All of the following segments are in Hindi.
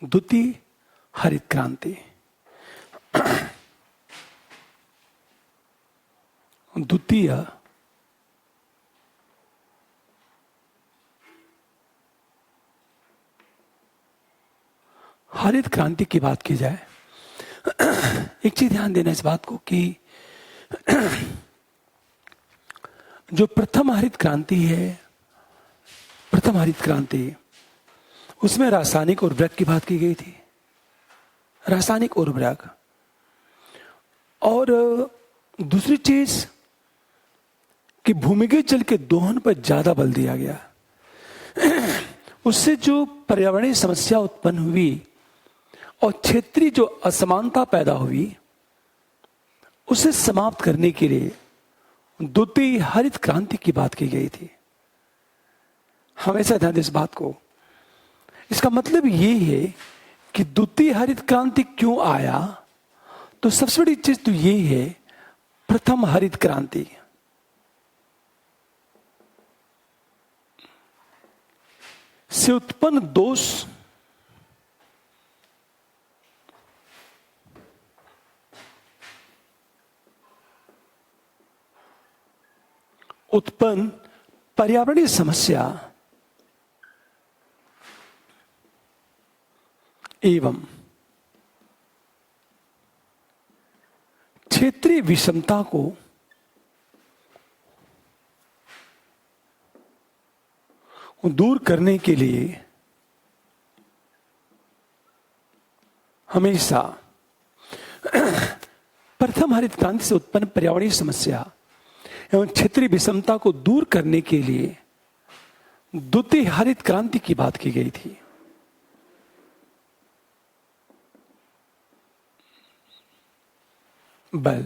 द्वितीय हरित क्रांति। द्वितीय हरित क्रांति की बात की जाए, एक चीज ध्यान देना इस बात को कि जो प्रथम हरित क्रांति है, प्रथम हरित क्रांति, उसमें रासायनिक उर्वरक की बात की गई थी। रासायनिक उर्वरक और दूसरी चीज कि भूमिगत जल के दोहन पर ज्यादा बल दिया गया। उससे जो पर्यावरणीय समस्या उत्पन्न हुई और क्षेत्रीय जो असमानता पैदा हुई, उसे समाप्त करने के लिए द्वितीय हरित क्रांति की बात की गई थी। हमेशा ध्यान दें इस बात को। इसका मतलब ये है कि द्वितीय हरित क्रांति क्यों आया, तो सबसे बड़ी चीज तो ये है प्रथम हरित क्रांति। से उत्पन्न दोष उत्पन्न पर्यावरणीय समस्या एवं क्षेत्रीय विषमता को दूर करने के लिए हमेशा प्रथम हरित क्रांति से उत्पन्न पर्यावरणीय समस्या एवं क्षेत्रीय विषमता को दूर करने के लिए द्वितीय हरित क्रांति की बात की गई थी। बल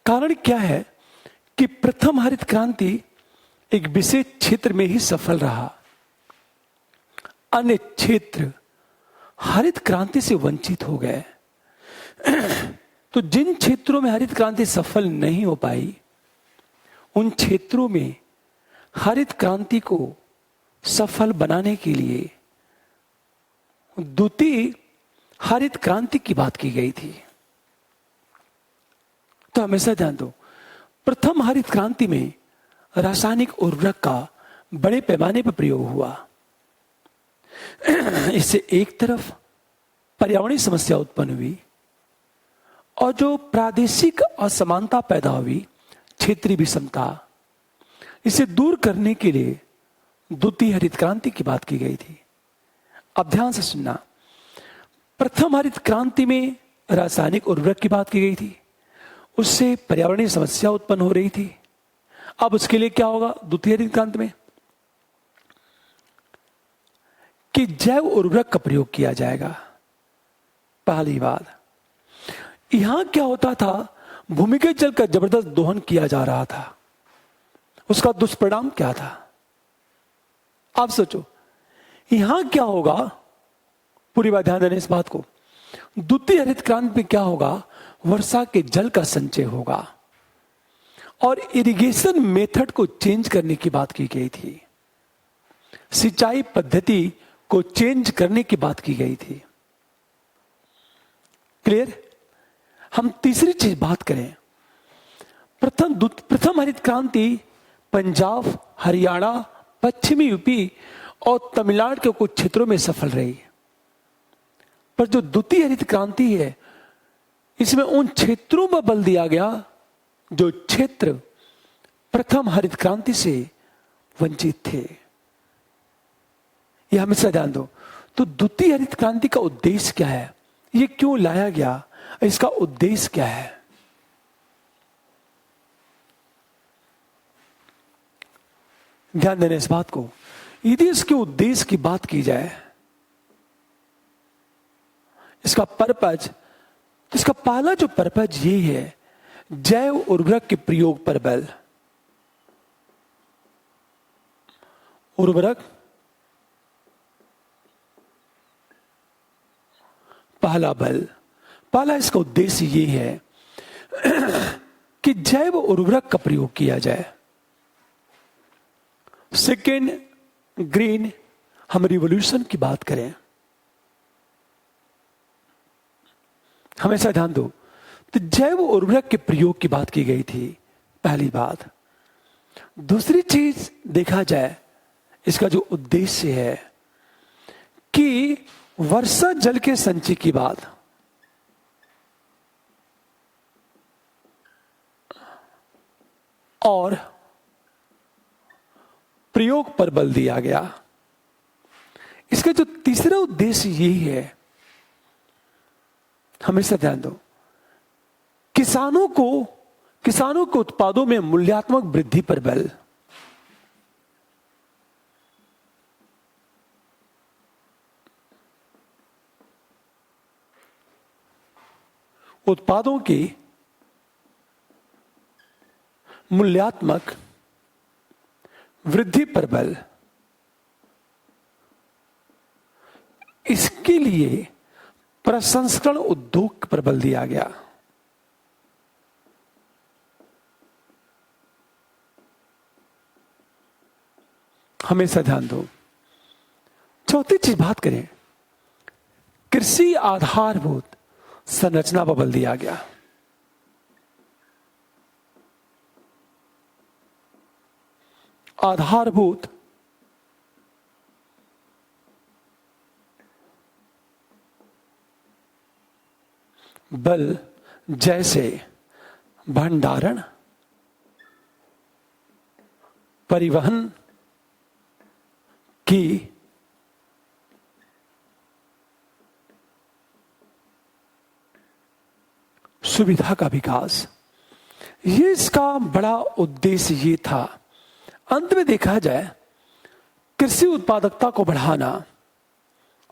कारण क्या है कि प्रथम हरित क्रांति एक विशेष क्षेत्र में ही सफल रहा, अन्य क्षेत्र हरित क्रांति से वंचित हो गए। तो जिन क्षेत्रों में हरित क्रांति सफल नहीं हो पाई, उन क्षेत्रों में हरित क्रांति को सफल बनाने के लिए द्वितीय हरित क्रांति की बात की गई थी। तो हमेशा ध्यान दो, प्रथम हरित क्रांति में रासायनिक उर्वरक का बड़े पैमाने पर प्रयोग हुआ। इससे एक तरफ पर्यावरणीय समस्या उत्पन्न हुई और जो प्रादेशिक असमानता पैदा हुई, क्षेत्रीय विषमता, इसे दूर करने के लिए द्वितीय हरित क्रांति की बात की गई थी। अब ध्यान से सुनना, प्रथम हरित क्रांति में रासायनिक उर्वरक की बात की गई थी, उससे पर्यावरणीय समस्या उत्पन्न हो रही थी। अब उसके लिए क्या होगा द्वितीय हरित क्रांति में, कि जैव उर्वरक का प्रयोग किया जाएगा। पहली बात, यहां क्या होता था, भूमिगत जल का जबरदस्त दोहन किया जा रहा था। उसका दुष्परिणाम क्या था, आप सोचो। यहां क्या होगा, पूरी बात ध्यान देना इस बात को। द्वितीय हरित क्रांति में क्या होगा, वर्षा के जल का संचय होगा और इरिगेशन मेथड को चेंज करने की बात की गई थी। सिंचाई पद्धति को चेंज करने की बात की गई थी। क्लियर। हम तीसरी चीज बात करें, प्रथम हरित क्रांति पंजाब, हरियाणा, पश्चिमी यूपी और तमिलनाडु के कुछ क्षेत्रों में सफल रही। पर जो द्वितीय हरित क्रांति है, इसमें उन क्षेत्रों में बल दिया गया जो क्षेत्र प्रथम हरित क्रांति से वंचित थे। यह हमेशा ध्यान दो। तो द्वितीय हरित क्रांति का उद्देश्य क्या है, यह क्यों लाया गया, इसका उद्देश्य क्या है। ध्यान देना इस बात को। यदि इसके उद्देश्य की बात की जाए, इसका पर्पज, तो इसका पहला जो पर्पज ये है, जैव उर्वरक के प्रयोग पर बल। उर्वरक पहला बल, पहला इसका उद्देश्य ये है कि जैव उर्वरक का प्रयोग किया जाए। सेकेंड, ग्रीन, हम रिवॉल्यूशन की बात करें हमेशा ध्यान दो, तो जैव उर्वरक के प्रयोग की बात की गई थी, पहली बात। दूसरी चीज देखा जाए, इसका जो उद्देश्य है कि वर्षा जल के संचय की बात, और प्रयोग पर बल दिया गया। इसका जो तीसरा उद्देश्य यही है, हमेशा ध्यान दो, किसानों के उत्पादों में मूल्यात्मक वृद्धि पर बल। उत्पादों की मूल्यात्मक वृद्धि पर बल। इसके लिए प्रसंस्करण उद्योग पर बल दिया गया। हमेशा ध्यान दो। चौथी चीज बात करें, कृषि आधारभूत संरचना पर बल दिया गया। आधारभूत बल जैसे भंडारण, परिवहन की सुविधा का विकास, ये इसका बड़ा उद्देश्य ये था। अंत में देखा जाए, कृषि उत्पादकता को बढ़ाना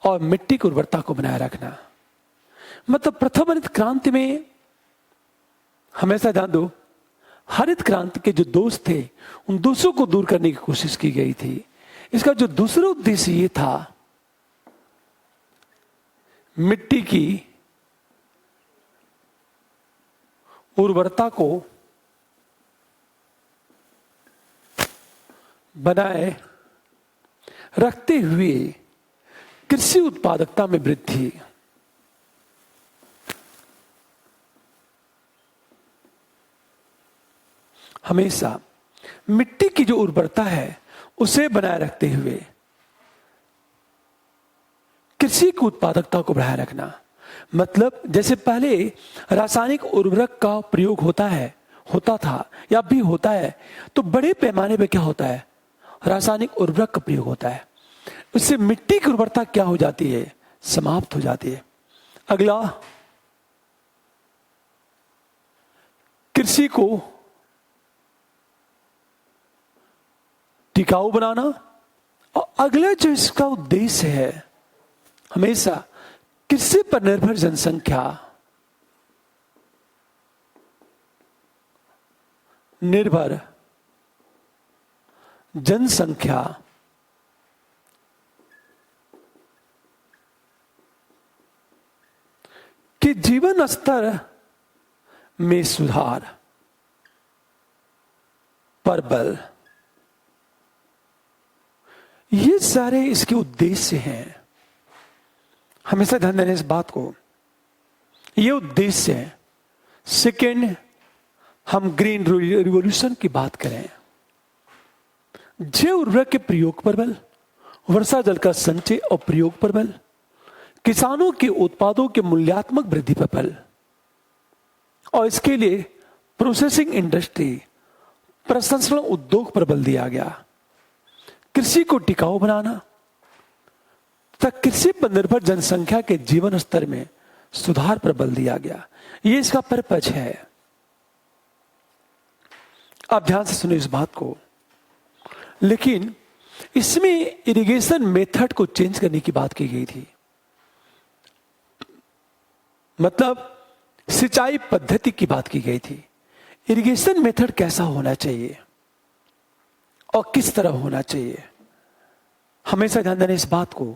और मिट्टी की उर्वरता को बनाए रखना। मतलब प्रथम हरित क्रांति में, हमेशा ध्यान दो, हरित क्रांति के जो दोष थे, उन दोषों को दूर करने की कोशिश की गई थी। इसका जो दूसरा उद्देश्य ये था, मिट्टी की उर्वरता को बनाए रखते हुए कृषि उत्पादकता में वृद्धि। हमेशा मिट्टी की जो उर्वरता है उसे बनाए रखते हुए कृषि की उत्पादकता को बढ़ाए रखना। मतलब जैसे पहले रासायनिक उर्वरक का प्रयोग होता था या भी होता है, तो बड़े पैमाने पे क्या होता है, रासायनिक उर्वरक का प्रयोग होता है। उससे मिट्टी की उर्वरता क्या हो जाती है, समाप्त हो जाती है। अगला, कृषि को टिकाऊ बनाना। और अगला जो इसका उद्देश्य है, हमेशा कृषि पर निर्भर जनसंख्या के जीवन स्तर में सुधार पर बल। ये सारे इसके उद्देश्य हैं। हमेशा ध्यान देना इस बात को, ये उद्देश्य है। सेकेंड, हम ग्रीन रिवॉल्यूशन की बात करें, जैव उर्वरक के प्रयोग पर बल, वर्षा जल का संचय और प्रयोग पर बल, किसानों के उत्पादों के मूल्यात्मक वृद्धि पर बल, और इसके लिए प्रोसेसिंग इंडस्ट्री, प्रसंस्करण उद्योग पर बल दिया गया। कृषि को टिकाऊ बनाना तथा कृषि पर निर्भर जनसंख्या के जीवन स्तर में सुधार पर बल दिया गया। ये इसका पर्पज है। आप ध्यान से सुनिए इस बात को। लेकिन इसमें इरिगेशन मेथड को चेंज करने की बात की गई थी। मतलब सिंचाई पद्धति की बात की गई थी। इरिगेशन मेथड कैसा होना चाहिए और किस तरह होना चाहिए, हमेशा ध्यान देना इस बात को।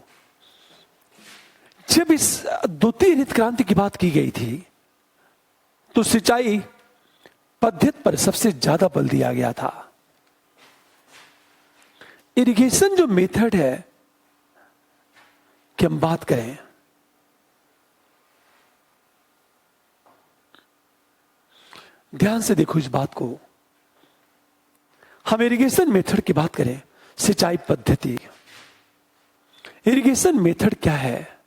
जब इस द्वितीय हरित क्रांति की बात की गई थी, तो सिंचाई पद्धति पर सबसे ज्यादा बल दिया गया था। इरिगेशन जो मेथड है कि हम बात करें, ध्यान से देखो इस बात को। हम इरिगेशन मेथड की बात करें, सिंचाई पद्धति। इरिगेशन मेथड क्या है?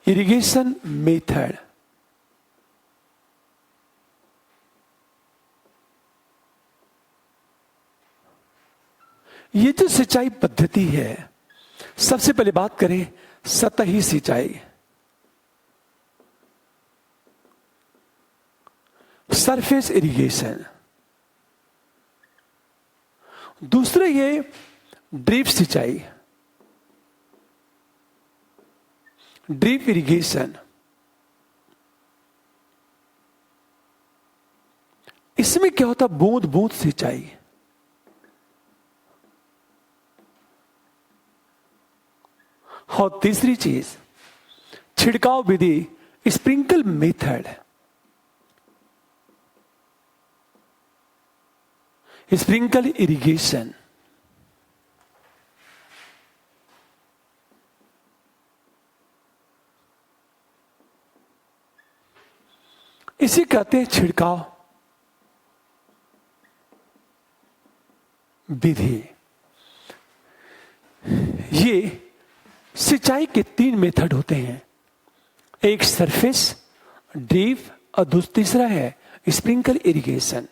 इरिगेशन मेथड ये जो सिंचाई पद्धति है, सबसे पहले बात करें सतही सिंचाई, सरफेस इरिगेशन। दूसरा ये ड्रिप सिंचाई, ड्रिप इरिगेशन। इसमें क्या होता? बूंद बूंद सिंचाई। और तीसरी चीज छिड़काव विधि, स्प्रिंकल मेथड। Sprinkle irrigation. इसे कहते हैं छिड़काव विधि। ये सिंचाई के 3 मेथड होते हैं, एक सरफेस, ड्रिप और तीसरा है स्प्रिंकल इरिगेशन।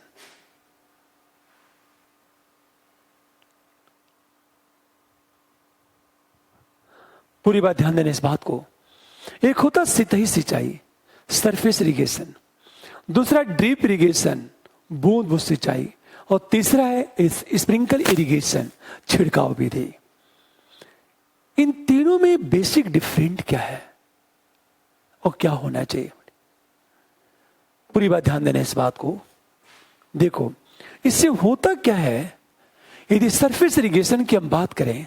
पूरी बात ध्यान देना इस बात को। एक होता सतही सिंचाई, सरफेस इरिगेशन, दूसरा ड्रिप इरिगेशन, बूंद बूंद सिंचाई, और तीसरा है स्प्रिंकल इरिगेशन, छिड़काव विधि। इन तीनों में बेसिक डिफरेंट क्या है और क्या होना चाहिए? पूरी बात ध्यान देना इस बात को। देखो, इससे होता क्या है, यदि सरफेस इरिगेशन की हम बात करें,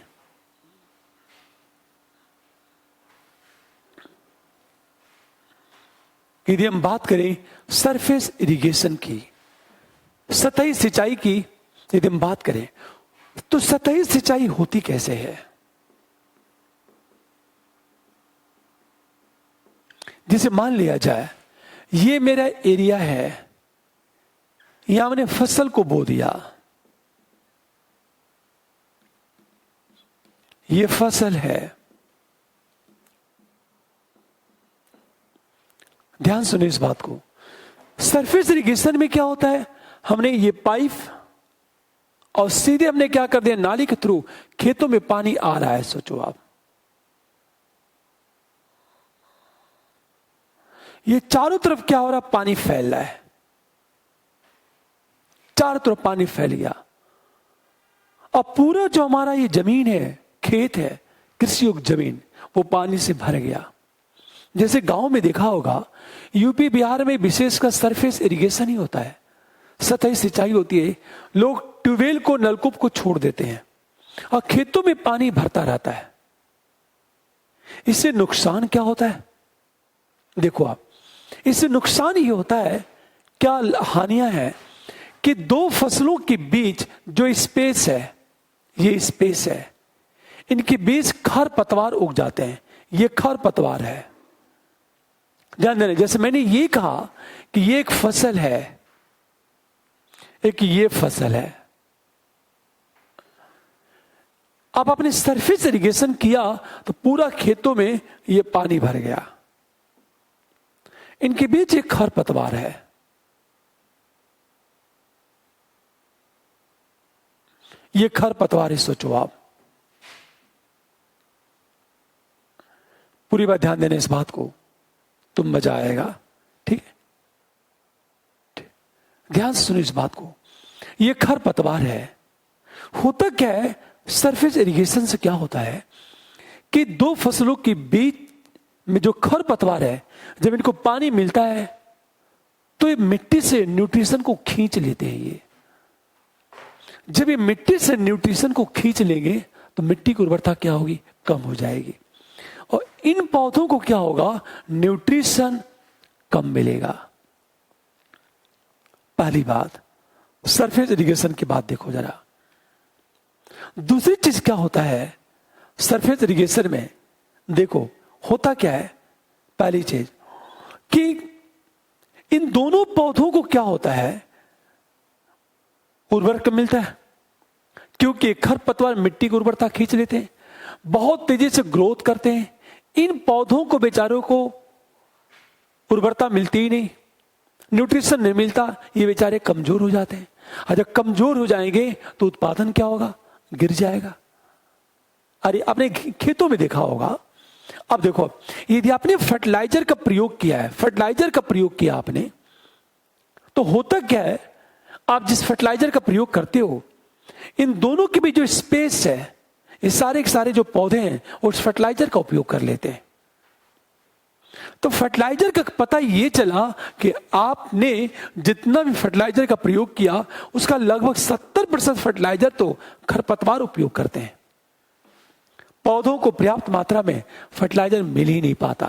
यदि हम बात करें सरफेस इरिगेशन की, सतही सिंचाई की यदि हम बात करें, तो सतही सिंचाई होती कैसे है? जिसे मान लिया जाए ये मेरा एरिया है, यहां मैंने फसल को बो दिया, ये फसल है। ध्यान सुनिए इस बात को। सरफेस इरिगेशन में क्या होता है, हमने ये पाइप और सीधे हमने क्या कर दिया, नाली के थ्रू खेतों में पानी आ रहा है। सोचो आप, ये चारों तरफ क्या हो रहा, पानी फैल रहा है, चारों तरफ पानी फैल गया। अब पूरा जो हमारा ये जमीन है, खेत है, कृषि योग्य जमीन, वो पानी से भर गया। जैसे गांव में देखा होगा, यूपी बिहार में विशेषकर सरफेस इरिगेशन ही होता है, सतही सिंचाई होती है। लोग ट्यूबवेल को, नलकूप को छोड़ देते हैं और खेतों में पानी भरता रहता है। इससे नुकसान क्या होता है? देखो आप, इससे नुकसान ये होता है, क्या हानियां हैं कि 2 फसलों के बीच जो स्पेस है, ये स्पेस है, इनके बीच खर पतवार उग जाते हैं। ये खर पतवार है, ध्यान देना। जैसे मैंने ये कहा कि ये एक फसल है, एक ये फसल है। अब आपने सरफेस इरिगेशन किया तो पूरा खेतों में ये पानी भर गया, इनके बीच एक खरपतवार है। ये खरपतवार है, सोचो आप। पूरी बात ध्यान देना इस बात को, तुम मजा आएगा। ठीक है, ध्यान से सुनो इस बात को। ये खरपतवार है। होता क्या है, सरफेस इरिगेशन से क्या होता है कि 2 फसलों के बीच में जो खरपतवार है, जब इनको पानी मिलता है तो ये मिट्टी से न्यूट्रिशन को खींच लेते हैं। ये जब ये मिट्टी से न्यूट्रिशन को खींच लेंगे तो मिट्टी की उर्वरता क्या होगी, कम हो जाएगी, और इन पौधों को क्या होगा, न्यूट्रिशन कम मिलेगा। पहली बात, सरफेस इरिगेशन की बात देखो जरा। दूसरी चीज क्या होता है सरफेस इरिगेशन में, देखो होता क्या है, पहली चीज कि इन दोनों पौधों को क्या होता है, उर्वरक मिलता है, क्योंकि खरपतवार मिट्टी की उर्वरता खींच लेते हैं, बहुत तेजी से ग्रोथ करते हैं। इन पौधों को बेचारों को उर्वरता मिलती ही नहीं, न्यूट्रिशन नहीं मिलता, ये बेचारे कमजोर हो जाते हैं। और जब कमजोर हो जाएंगे तो उत्पादन क्या होगा, गिर जाएगा। अरे आपने खेतों में देखा होगा, अब देखो यदि आपने फर्टिलाइजर का प्रयोग किया है, फर्टिलाइजर का प्रयोग किया आपने, तो होता क्या है, आप जिस फर्टिलाइजर का प्रयोग करते हो, इन दोनों के बीच जो स्पेस है, ये सारे के सारे जो पौधे हैं उस फर्टिलाइजर का उपयोग कर लेते हैं। तो फर्टिलाइजर का पता ये चला कि आपने जितना भी फर्टिलाइजर का प्रयोग किया उसका लगभग 70% फर्टिलाइजर तो खरपतवार उपयोग करते हैं। पौधों को पर्याप्त मात्रा में फर्टिलाइजर मिल ही नहीं पाता।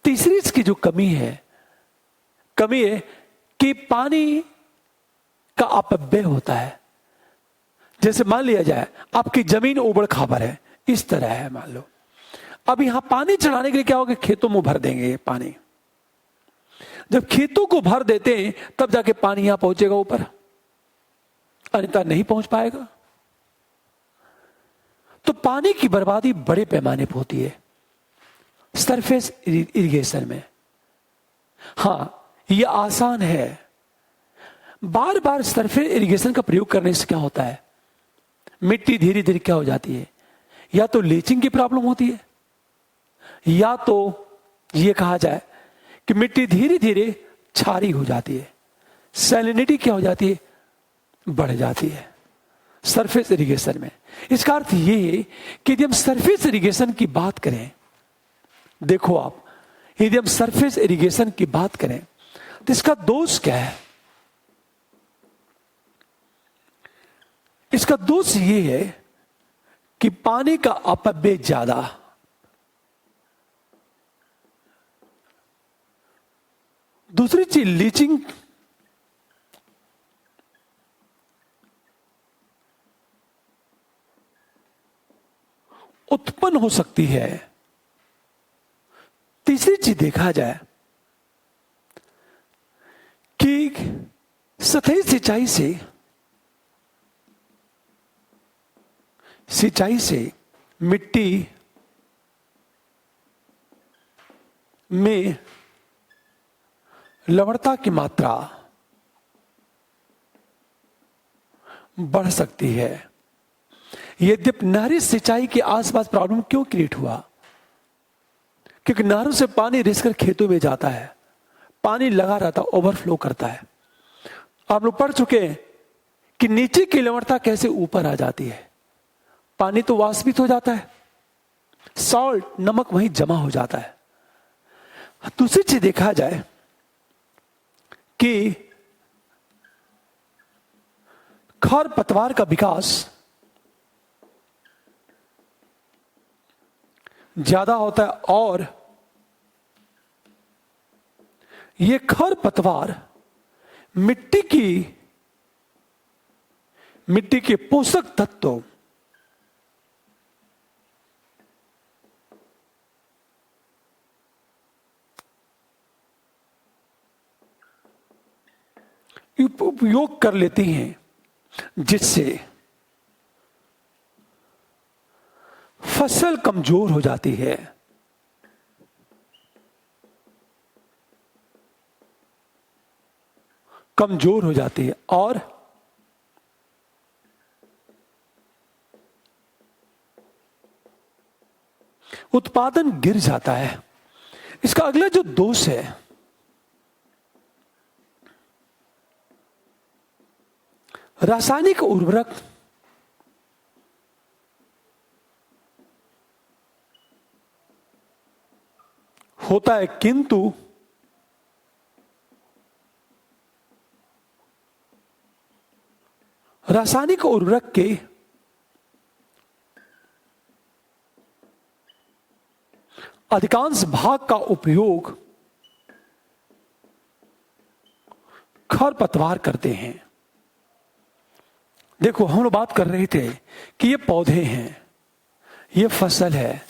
तीसरी इसकी जो कमी है कि पानी का अपव्यय होता है। जैसे मान लिया जाए आपकी जमीन उबड़ खाबड़ है, इस तरह है मान लो, अब यहां पानी चढ़ाने के लिए क्या होगा, खेतों में भर देंगे पानी। जब खेतों को भर देते हैं तब जाके पानी यहां पहुंचेगा ऊपर, अन्यथा नहीं पहुंच पाएगा। तो पानी की बर्बादी बड़े पैमाने पर होती है सरफेस इरिगेशन में। हां, यह आसान है, बार बार सरफेस इरिगेशन का प्रयोग करने से क्या होता है, मिट्टी धीरे धीरे क्या हो जाती है, या तो लीचिंग की प्रॉब्लम होती है, या तो यह कहा जाए कि मिट्टी धीरे धीरे क्षारी हो जाती है, सैलिनिटी क्या हो जाती है, बढ़ जाती है सरफेस इरिगेशन में। इसका अर्थ यह है कि यदि हम सरफेस इरिगेशन की बात करें, देखो आप, यदि हम सरफेस इरिगेशन की बात करें तो इसका दोष क्या है, इसका दोष यह है कि पानी का अपव्यय ज्यादा, दूसरी चीज लीचिंग, उत्पन्न हो सकती है। तीसरी चीज देखा जाए कि सतही सिंचाई से मिट्टी में लवणता की मात्रा बढ़ सकती है। यद्यपि नहरी सिंचाई के आसपास प्रॉब्लम क्यों क्रिएट हुआ, क्योंकि नहरों से पानी रिसकर खेतों में जाता है, पानी लगा रहता, ओवरफ्लो करता है। आप लोग पढ़ चुके हैं कि नीचे की लवणता कैसे ऊपर आ जाती है, पानी तो वाष्पित हो जाता है, सॉल्ट नमक वहीं जमा हो जाता है। दूसरी चीज देखा जाए कि खरपतवार का विकास ज्यादा होता है, और ये खरपतवार मिट्टी के पोषक तत्व उपयोग कर लेती हैं, जिससे फसल कमजोर हो जाती है। कमजोर हो जाती है और उत्पादन गिर जाता है। इसका अगला जो दोष है, रासायनिक उर्वरक होता है, किंतु रासायनिक उर्वरक के अधिकांश भाग का उपयोग खरपतवार करते हैं। देखो, हम लोग बात कर रहे थे कि ये पौधे हैं, ये फसल है,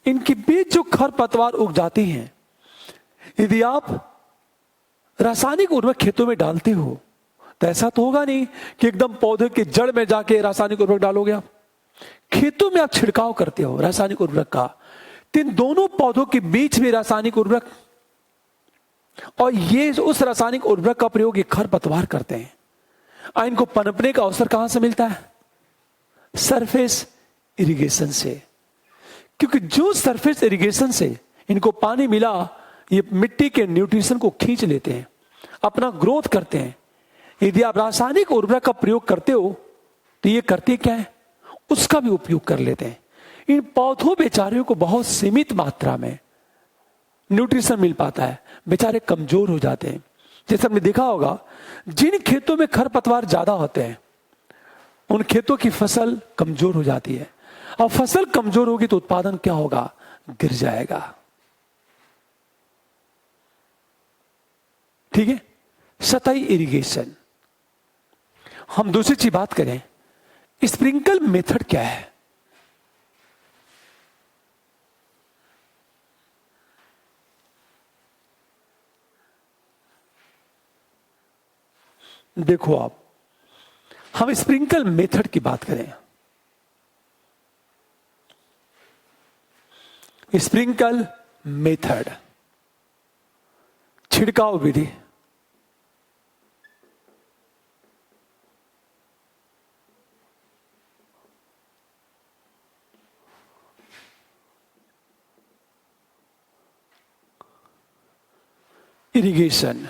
इनके बीच जो खरपतवार उग जाती हैं, यदि आप रासायनिक उर्वरक खेतों में डालते हो तो ऐसा तो होगा नहीं कि एकदम पौधे के जड़ में जाके रासायनिक उर्वरक डालोगे आप। खेतों में आप छिड़काव करते हो रासायनिक उर्वरक का, तो इन दोनों पौधों के बीच में रासायनिक उर्वरक, और ये उस रासायनिक उर्वरक का प्रयोग ये खरपतवार करते हैं। इनको पनपने का अवसर कहां से मिलता है? सरफेस इरिगेशन से। क्योंकि जो सरफेस इरिगेशन से इनको पानी मिला, ये मिट्टी के न्यूट्रिशन को खींच लेते हैं, अपना ग्रोथ करते हैं। यदि आप रासायनिक उर्वरक का प्रयोग करते हो तो ये करते क्या है? उसका भी उपयोग कर लेते हैं। इन पौधों बेचारियों को बहुत सीमित मात्रा में न्यूट्रिशन मिल पाता है, बेचारे कमजोर हो जाते हैं। जैसे हमने देखा होगा, जिन खेतों में खरपतवार ज्यादा होते हैं उन खेतों की फसल कमजोर हो जाती है, और फसल कमजोर होगी तो उत्पादन क्या होगा? गिर जाएगा। ठीक है। सतही इरिगेशन। हम दूसरी चीज बात करें, स्प्रिंकल मेथड क्या है? देखो आप, हम स्प्रिंकल मेथड की बात करें। स्प्रिंकल मेथड, छिड़काव विधि। इरिगेशन।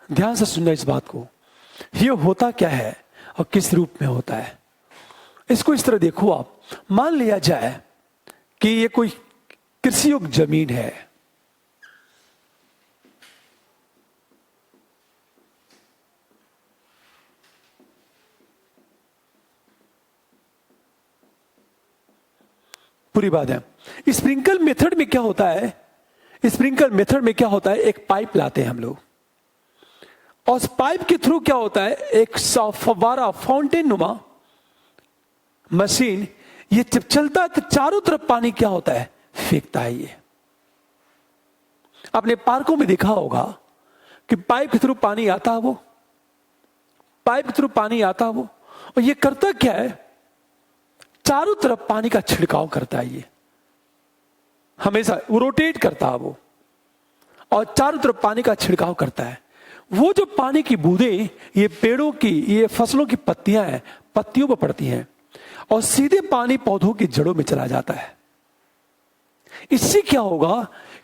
ध्यान से सुनना इस बात को, ये होता क्या है और किस रूप में होता है। इसको इस तरह देखो आप, मान लिया जाए कि ये कोई कृषि योग्य जमीन है, पूरी बात है। स्प्रिंकल मेथड में क्या होता है? स्प्रिंकल मेथड में क्या होता है? एक पाइप लाते हैं हम लोग, और उस पाइप के थ्रू क्या होता है? एक फव्वारा, फाउंटेन नुमा मशीन, ये जब चलता है तो चारों तरफ पानी क्या होता है? फेंकता है। ये आपने पार्कों में देखा होगा कि पाइप के थ्रू पानी आता है, वो पाइप के थ्रू पानी आता है वो, और ये करता क्या है? चारों तरफ पानी का छिड़काव करता है। ये हमेशा वो रोटेट करता है वो, और चारों तरफ पानी का छिड़काव करता है। वो जो पानी की बूंदें ये पेड़ों की, ये फसलों की पत्तियां हैं, पत्तियों पर पड़ती हैं और सीधे पानी पौधों की जड़ों में चला जाता है। इससे क्या होगा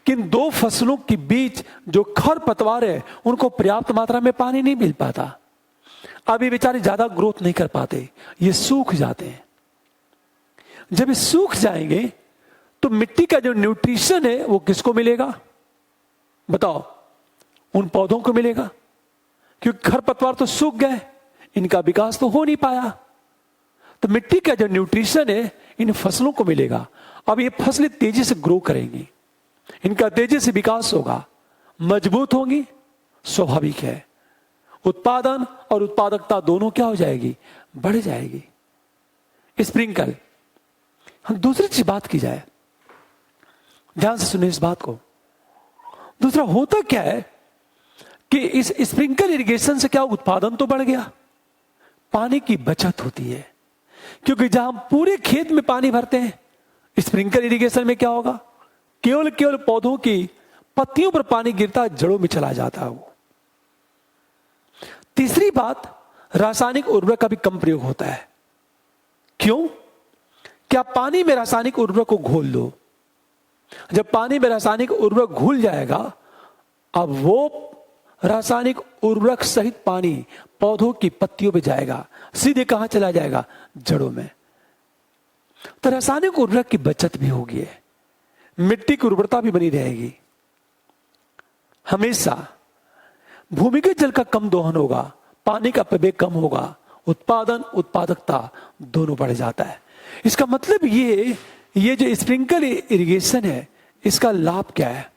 कि इन दो फसलों के बीच जो खरपतवार है उनको पर्याप्त मात्रा में पानी नहीं मिल पाता। अब ये बेचारे ज्यादा ग्रोथ नहीं कर पाते, ये सूख जाते हैं। जब ये सूख जाएंगे तो मिट्टी का जो न्यूट्रिशन है वो किसको मिलेगा? बताओ, उन पौधों को मिलेगा, क्योंकि खरपतवार तो सूख गए, इनका विकास तो हो नहीं पाया। तो मिट्टी का जो न्यूट्रिशन है इन फसलों को मिलेगा। अब ये फसलें तेजी से ग्रो करेंगी, इनका तेजी से विकास होगा, मजबूत होंगी, स्वाभाविक है। उत्पादन और उत्पादकता दोनों क्या हो जाएगी? बढ़ जाएगी। स्प्रिंकल। हम दूसरी चीज बात की जाए, ध्यान से सुनिए इस बात को। दूसरा होता क्या है कि इस स्प्रिंकल इरिगेशन से क्या उत्पादन तो बढ़ गया, पानी की बचत होती है। क्योंकि जहां हम पूरे खेत में पानी भरते हैं, स्प्रिंकल इरिगेशन में क्या होगा? केवल पौधों की पत्तियों पर पानी गिरता है, जड़ों में चला जाता है वो। तीसरी बात, रासायनिक उर्वरक का भी कम प्रयोग होता है। क्यों? क्या पानी में रासायनिक उर्वरक को घोल दो, जब पानी में रासायनिक उर्वरक घुल जाएगा, अब वो रासायनिक उर्वरक सहित पानी पौधों की पत्तियों पे जाएगा, सीधे कहां चला जाएगा? जड़ों में। तो रासायनिक उर्वरक की बचत भी होगी, मिट्टी की उर्वरता भी बनी रहेगी। हमेशा भूमिगत जल का कम दोहन होगा, पानी का प्रवेग कम होगा, उत्पादन उत्पादकता दोनों बढ़ जाता है। इसका मतलब ये जो स्प्रिंकल इरिगेशन है, इसका लाभ क्या है?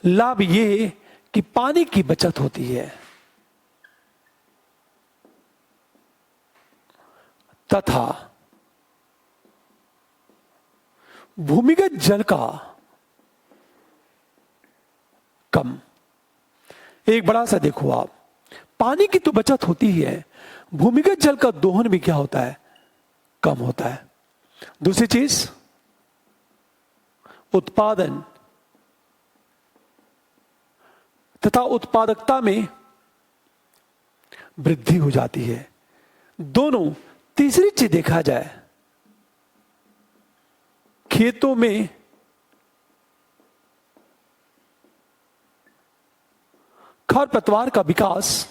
लाभ ये कि पानी की बचत होती है। तथा भूमिगत जल का कम। एक बड़ा सा देखो आप, पानी की तो बचत होती ही है, भूमिगत जल का दोहन भी क्या होता है, कम होता है। दूसरी चीज, उत्पादन तथा उत्पादकता में वृद्धि हो जाती है, दोनों। तीसरी चीज देखा जाए, खेतों में खरपतवार का विकास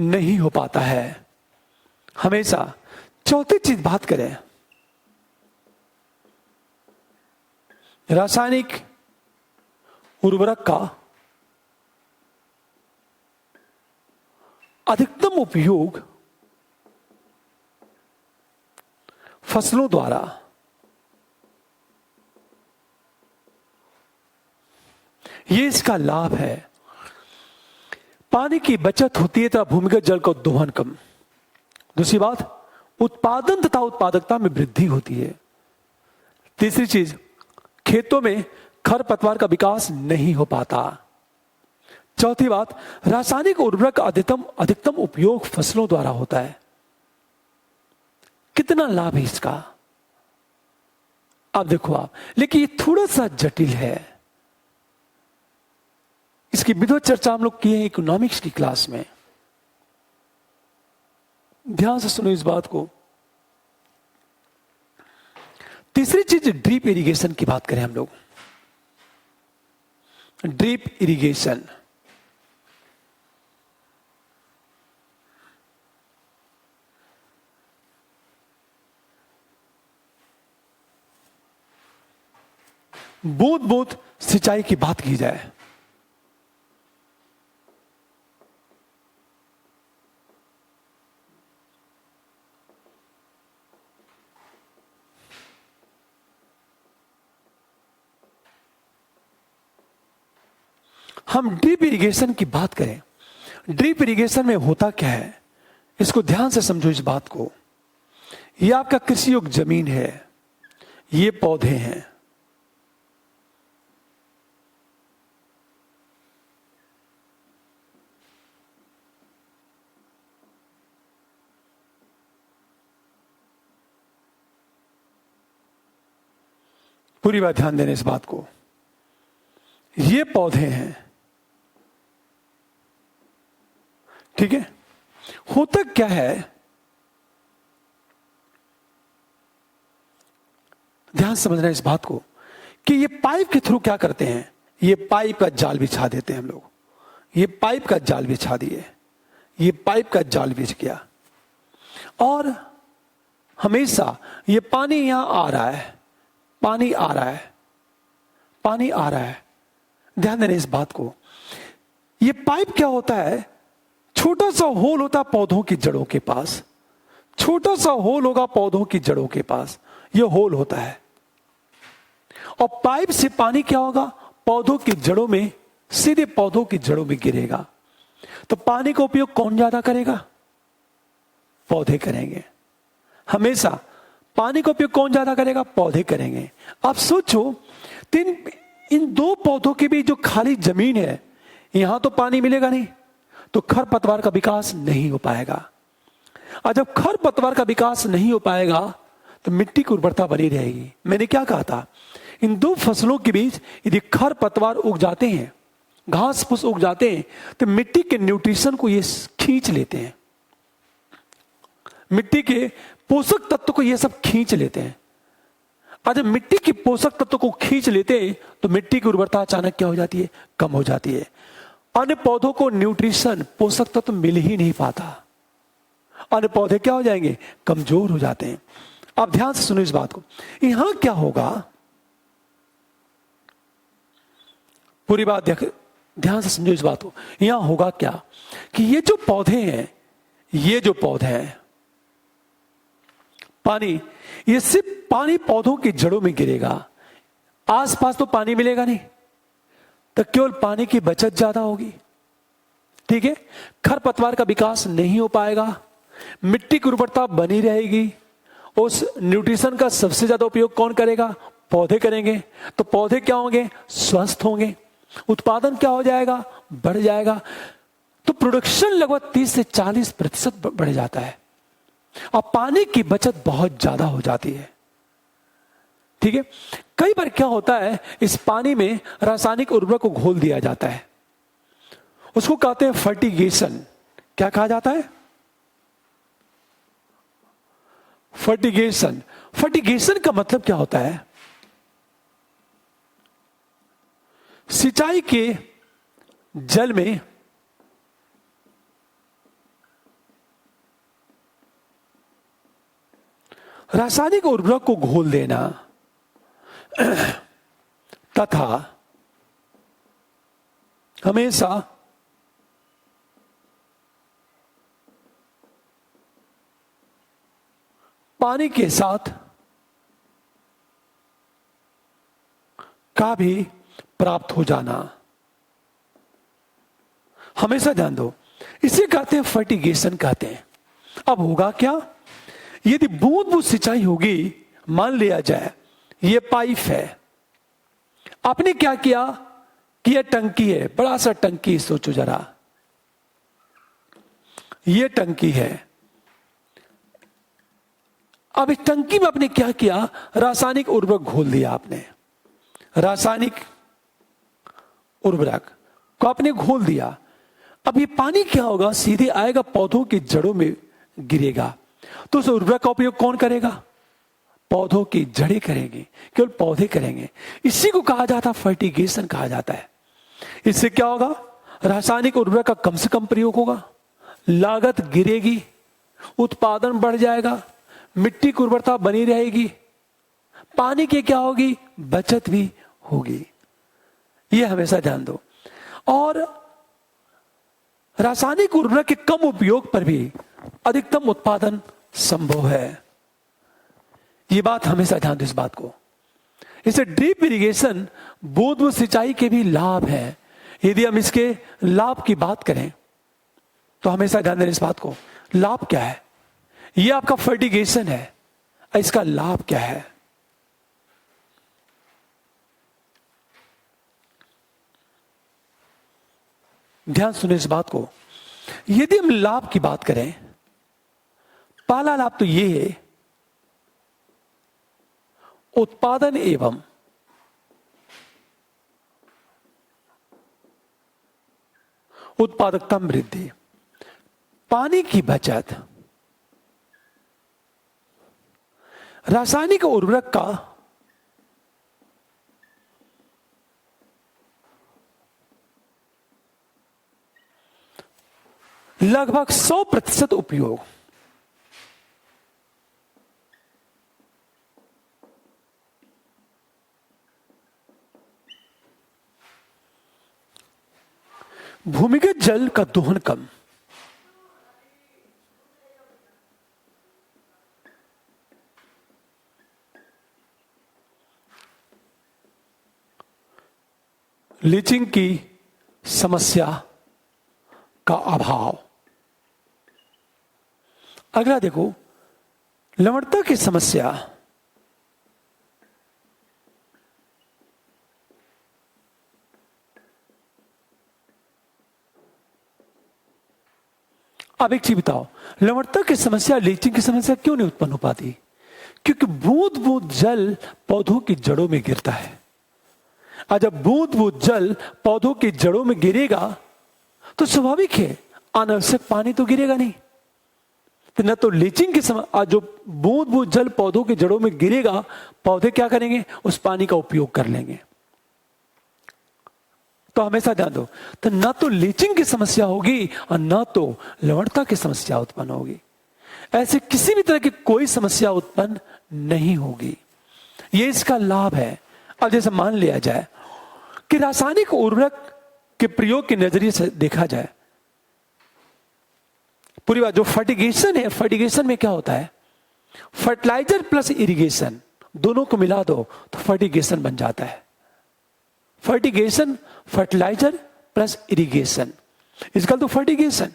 नहीं हो पाता है हमेशा। चौथी चीज बात करें, रासायनिक उर्वरक का अधिकतम उपयोग फसलों द्वारा ये इसका लाभ है। पानी की बचत होती है तथा भूमिगत जल का दोहन कम। दूसरी बात, उत्पादन तथा उत्पादकता में वृद्धि होती है। तीसरी चीज, खेतों में खरपतवार का विकास नहीं हो पाता। चौथी बात, रासायनिक उर्वरक का अधिकतम उपयोग फसलों द्वारा होता है। कितना लाभ है इसका, अब देखो आप। लेकिन ये थोड़ा सा जटिल है, इसकी विधिवत चर्चा हम लोग किए हैं इकोनॉमिक्स की क्लास में। ध्यान से सुनो इस बात को। तीसरी चीज, ड्रिप इरिगेशन की बात करें हम लोग। ड्रिप इरिगेशन, बूंद बूंद सिंचाई की बात की जाए, हम ड्रिप इरिगेशन की बात करें। ड्रिप इरिगेशन में होता क्या है, इसको ध्यान से समझो इस बात को। ये आपका कृषि योग्य जमीन है, ये पौधे हैं, पूरी बात ध्यान देने इस बात को। ये पौधे हैं, ठीक है। होता क्या है, ध्यान समझना इस बात को कि ये पाइप के थ्रू क्या करते हैं, ये पाइप का जाल बिछा देते हैं हम लोग। ये पाइप का जाल बिछा दिए, ये पाइप का जाल बिछ गया, और हमेशा ये पानी यहां आ रहा है, पानी आ रहा है, पानी आ रहा है। ध्यान देना इस बात को। ये पाइप क्या होता है, छोटा सा होल होता है पौधों की जड़ों के पास, छोटा सा होल होगा पौधों की जड़ों के पास, ये होल होता है। और पाइप से पानी क्या होगा, पौधों की जड़ों में, सीधे पौधों की जड़ों में गिरेगा। तो पानी का उपयोग कौन ज्यादा करेगा, पौधे करेंगे। हमेशा पानी का उपयोग कौन ज्यादा करेगा, पौधे करेंगे। आप सोचो, इन दो पौधों के बीच जो खाली जमीन है, यहां तो पानी मिलेगा नहीं, तो खरपतवार का विकास नहीं हो पाएगा। और जब खरपतवार का विकास नहीं हो पाएगा तो मिट्टी की उर्वरता बनी रहेगी। मैंने क्या कहा था, इन दो फसलों के बीच यदि खरपतवार उग जाते हैं, घास फूस उग जाते हैं, तो मिट्टी के न्यूट्रिशन को ये खींच लेते हैं, मिट्टी के पोषक तत्व को ये सब खींच लेते हैं। और जब मिट्टी के पोषक तत्व को खींच लेते हैं तो मिट्टी की उर्वरता अचानक क्या हो जाती है, कम हो जाती है। अन्य पौधों को न्यूट्रिशन, पोषक तत्व मिल ही नहीं पाता, अन्य पौधे क्या हो जाएंगे, कमजोर हो जाते हैं। आप ध्यान से सुनो इस बात को। यहां क्या होगा, पूरी बात ध्यान से समझो इस बात को। यहां होगा क्या कि ये जो पौधे हैं, ये जो पौधे हैं, पानी, ये सिर्फ पानी पौधों की जड़ों में गिरेगा, आसपास तो पानी मिलेगा नहीं, तो केवल पानी की बचत ज्यादा होगी। ठीक है, खरपतवार का विकास नहीं हो पाएगा, मिट्टी की उर्वरता बनी रहेगी। उस न्यूट्रिशन का सबसे ज्यादा उपयोग कौन करेगा? पौधे करेंगे। तो पौधे क्या होंगे? स्वस्थ होंगे। उत्पादन क्या हो जाएगा? बढ़ जाएगा। तो प्रोडक्शन लगभग 30 से 40% बढ़ जाता है और पानी की बचत बहुत ज्यादा हो जाती है। ठीक है, कई बार क्या होता है, इस पानी में रासायनिक उर्वरक को घोल दिया जाता है, उसको कहते हैं फर्टिगेशन। क्या कहा जाता है? फर्टिगेशन। फर्टिगेशन का मतलब क्या होता है? सिंचाई के जल में रासायनिक उर्वरक को घोल देना तथा हमेशा पानी के साथ का भी प्राप्त हो जाना। हमेशा ध्यान दो, इसे कहते हैं फर्टिगेशन कहते हैं। अब होगा क्या, यदि बूंद बूंद सिंचाई होगी, मान लिया जाए ये पाइप है, आपने क्या किया कि यह टंकी है, बड़ा सा टंकी, सोचो जरा, यह टंकी है। अब इस टंकी में आपने क्या किया? रासायनिक उर्वरक घोल दिया आपने, रासायनिक उर्वरक को आपने घोल दिया। अब ये पानी क्या होगा? सीधे आएगा पौधों की जड़ों में गिरेगा। तो उस उर्वरक का उपयोग कौन करेगा? पौधों की जड़ें करेंगे, केवल पौधे करेंगे। इसी को कहा जाता है फर्टिगेशन कहा जाता है। इससे क्या होगा? रासायनिक उर्वरक का कम से कम प्रयोग होगा, लागत गिरेगी, उत्पादन बढ़ जाएगा, मिट्टी की उर्वरता बनी रहेगी, पानी की क्या होगी? बचत भी होगी। यह हमेशा ध्यान दो। और रासायनिक उर्वरक के कम उपयोग पर भी अधिकतम उत्पादन संभव है। यह बात हमेशा ध्यान दो इस बात को। इसे ड्रिप इरिगेशन, बूंद बूंद सिंचाई के भी लाभ है। यदि हम इसके लाभ की बात करें तो हमेशा ध्यान देना इस बात को, लाभ क्या है? यह आपका फर्टिगेशन है, इसका लाभ क्या है? ध्यान सुने इस बात को। यदि हम लाभ की बात करें, पहला लाभ तो यह है, उत्पादन एवं उत्पादकता में वृद्धि, पानी की बचत, रासायनिक उर्वरक का लगभग 100% उपयोग, भूमिगत जल का दोहन कम, लीचिंग की समस्या का अभाव। अगला देखो, लवणता की समस्या, अब एक चीज बताओ, लवणता की समस्या, लीचिंग की समस्या क्यों नहीं उत्पन्न हो पाती? क्योंकि बूंद बूंद जल पौधों की जड़ों में गिरता है। और जब बूंद बूंद जल पौधों की जड़ों में गिरेगा तो स्वाभाविक है अनावश्यक पानी तो गिरेगा नहीं। तो न तो लीचिंग की समस्या, जो बूंद बूंद जल पौधों की जड़ों में गिरेगा, पौधे क्या करेंगे? उस पानी का उपयोग कर लेंगे। तो हमेशा ध्यान दो, तो न तो लीचिंग की समस्या होगी और न तो लवणता की समस्या उत्पन्न होगी। ऐसे किसी भी तरह की कोई समस्या उत्पन्न नहीं होगी। ये इसका लाभ है। अब जैसे मान लिया जाए कि रासायनिक उर्वरक के प्रयोग के नजरिए से देखा जाए, पूरी बात जो फर्टिगेशन है, फर्टिगेशन में क्या होता है? फर्टिलाइजर प्लस इरिगेशन दोनों को मिला दो तो फर्टिगेशन बन जाता है। Fertigation, fertiliser plus irrigation. It's called the fertigation.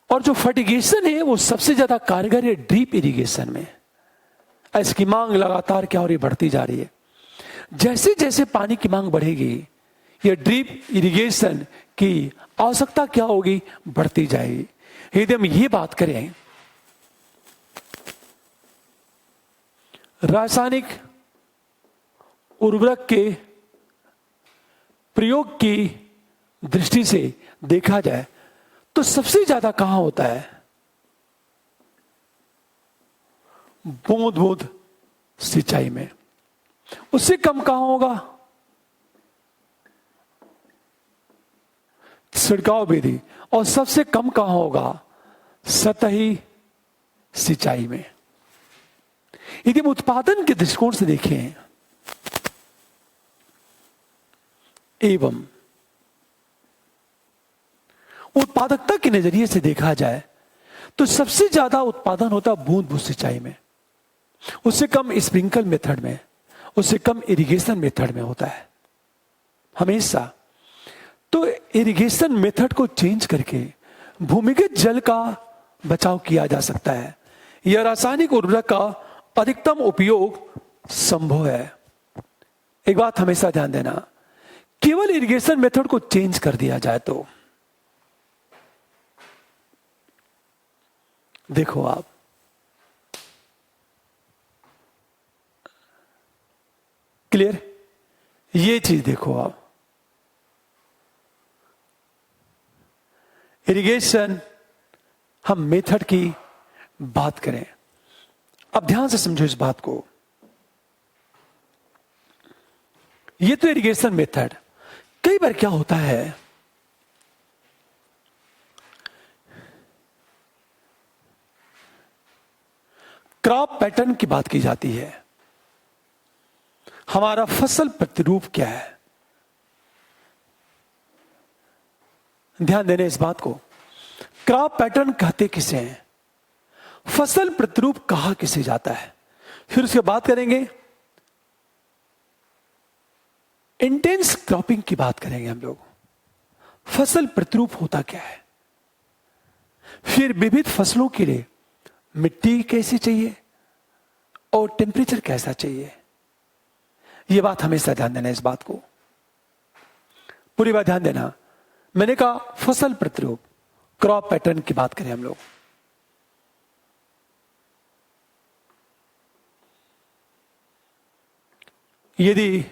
और जो फर्टिगेशन है वो सबसे ज्यादा कारगर है ड्रीप इरिगेशन में। इसकी मांग लगातार क्या हो रही, बढ़ती जा रही है। जैसे जैसे पानी की मांग बढ़ेगी, ये ड्रीप इरिगेशन की आवश्यकता क्या होगी, बढ़ती जाएगी। यदि हम ये बात करें रासायनिक उर्वरक के प्रयोग की दृष्टि से देखा जाए तो सबसे ज्यादा कहां होता है, बूंद बूंद सिंचाई में। उससे कम कहां होगा, छिड़काव विधि। और सबसे कम कहां होगा, सतही सिंचाई में। यदि हम उत्पादन के दृष्टिकोण से देखें एवं उत्पादकता के नजरिए से देखा जाए तो सबसे ज्यादा उत्पादन होता है बूंद बूंद सिंचाई में, उससे कम स्प्रिंकल मेथड में, उससे कम इरिगेशन मेथड में होता है हमेशा। तो इरिगेशन मेथड को चेंज करके भूमिगत जल का बचाव किया जा सकता है। यह रासायनिक उर्वरक का अधिकतम उपयोग संभव है। एक बात हमेशा ध्यान देना, केवल इरिगेशन मेथड को चेंज कर दिया जाए तो देखो आप क्लियर, ये चीज देखो आप, इरिगेशन हम मेथड की बात करें। अब ध्यान से समझो इस बात को, ये तो इरिगेशन मेथड। कई बार क्या होता है, क्रॉप पैटर्न की बात की जाती है, हमारा फसल प्रतिरूप क्या है। ध्यान देने इस बात को, क्रॉप पैटर्न कहते किसे हैं, फसल प्रतिरूप कहा किसे जाता है। फिर उसके बात करेंगे इंटेंस क्रॉपिंग की बात करेंगे हम लोग, फसल प्रतिरूप होता क्या है। फिर विविध फसलों के लिए मिट्टी कैसी चाहिए और टेम्परेचर कैसा चाहिए, यह बात हमेशा ध्यान देना इस बात को, पूरी बात ध्यान देना। मैंने कहा फसल प्रतिरूप, क्रॉप पैटर्न की बात करें हम लोग, यदि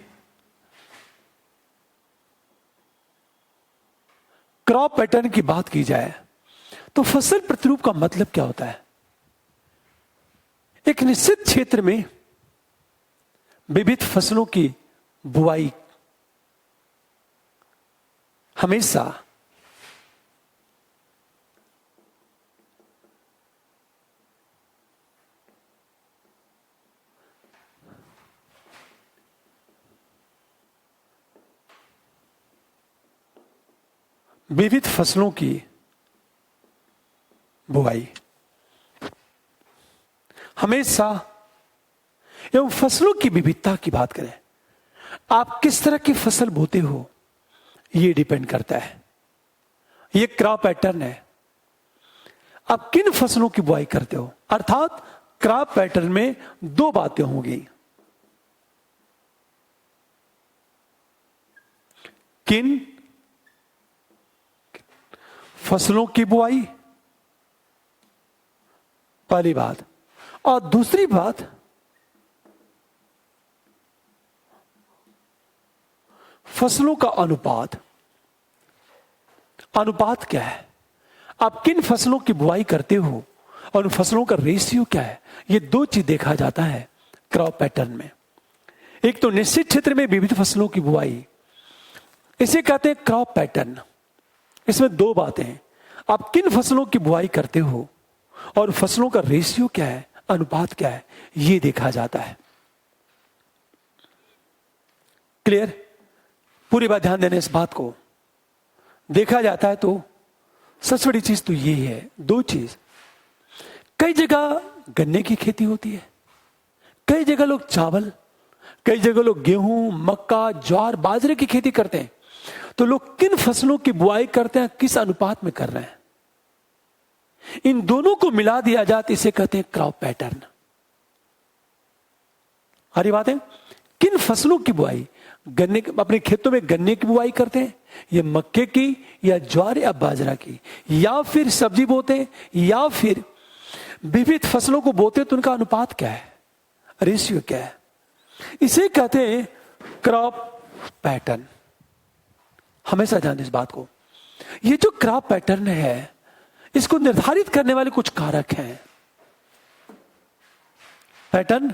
क्रॉप पैटर्न की बात की जाए तो फसल प्रतिरूप का मतलब क्या होता है, एक निश्चित क्षेत्र में विविध फसलों की बुआई हमेशा विविध फसलों की बुआई हमेशा, एवं फसलों की विविधता की बात करें, आप किस तरह की फसल बोते हो यह डिपेंड करता है। यह क्रॉप पैटर्न है, आप किन फसलों की बुआई करते हो। अर्थात क्रॉप पैटर्न में दो बातें होंगी, किन फसलों की बुआई, पहली बात, और दूसरी बात फसलों का अनुपात। अनुपात क्या है, आप किन फसलों की बुआई करते हो और उन फसलों का रेशियो क्या है। ये दो चीज देखा जाता है क्रॉप पैटर्न में। एक तो निश्चित क्षेत्र में विविध फसलों की बुआई, इसे कहते हैं क्रॉप पैटर्न। इसमें दो बातें हैं, आप किन फसलों की बुआई करते हो और फसलों का रेशियो क्या है, अनुपात क्या है, यह देखा जाता है। क्लियर, पूरी बात ध्यान देने इस बात को देखा जाता है। तो सबसे बड़ी चीज तो ये है, दो चीज, कई जगह गन्ने की खेती होती है, कई जगह लोग चावल, कई जगह लोग गेहूं, मक्का, ज्वार, बाजरे की खेती करते हैं। तो लोग किन फसलों की बुआई करते हैं, किस अनुपात में कर रहे हैं, इन दोनों को मिला दिया जाए तो इसे कहते हैं क्रॉप पैटर्न। हरी बात है। किन फसलों की बुआई, गन्ने, अपने खेतों में गन्ने की बुआई करते हैं, या मक्के की, या ज्वार या बाजरा की, या फिर सब्जी बोते हैं, या फिर विविध फसलों को बोते हैं, तो उनका अनुपात क्या है, रेशियो क्या है, इसे कहते हैं क्रॉप पैटर्न। हमेशा ध्यान दें इस बात को। ये जो क्रॉप पैटर्न है, इसको निर्धारित करने वाले कुछ कारक हैं। पैटर्न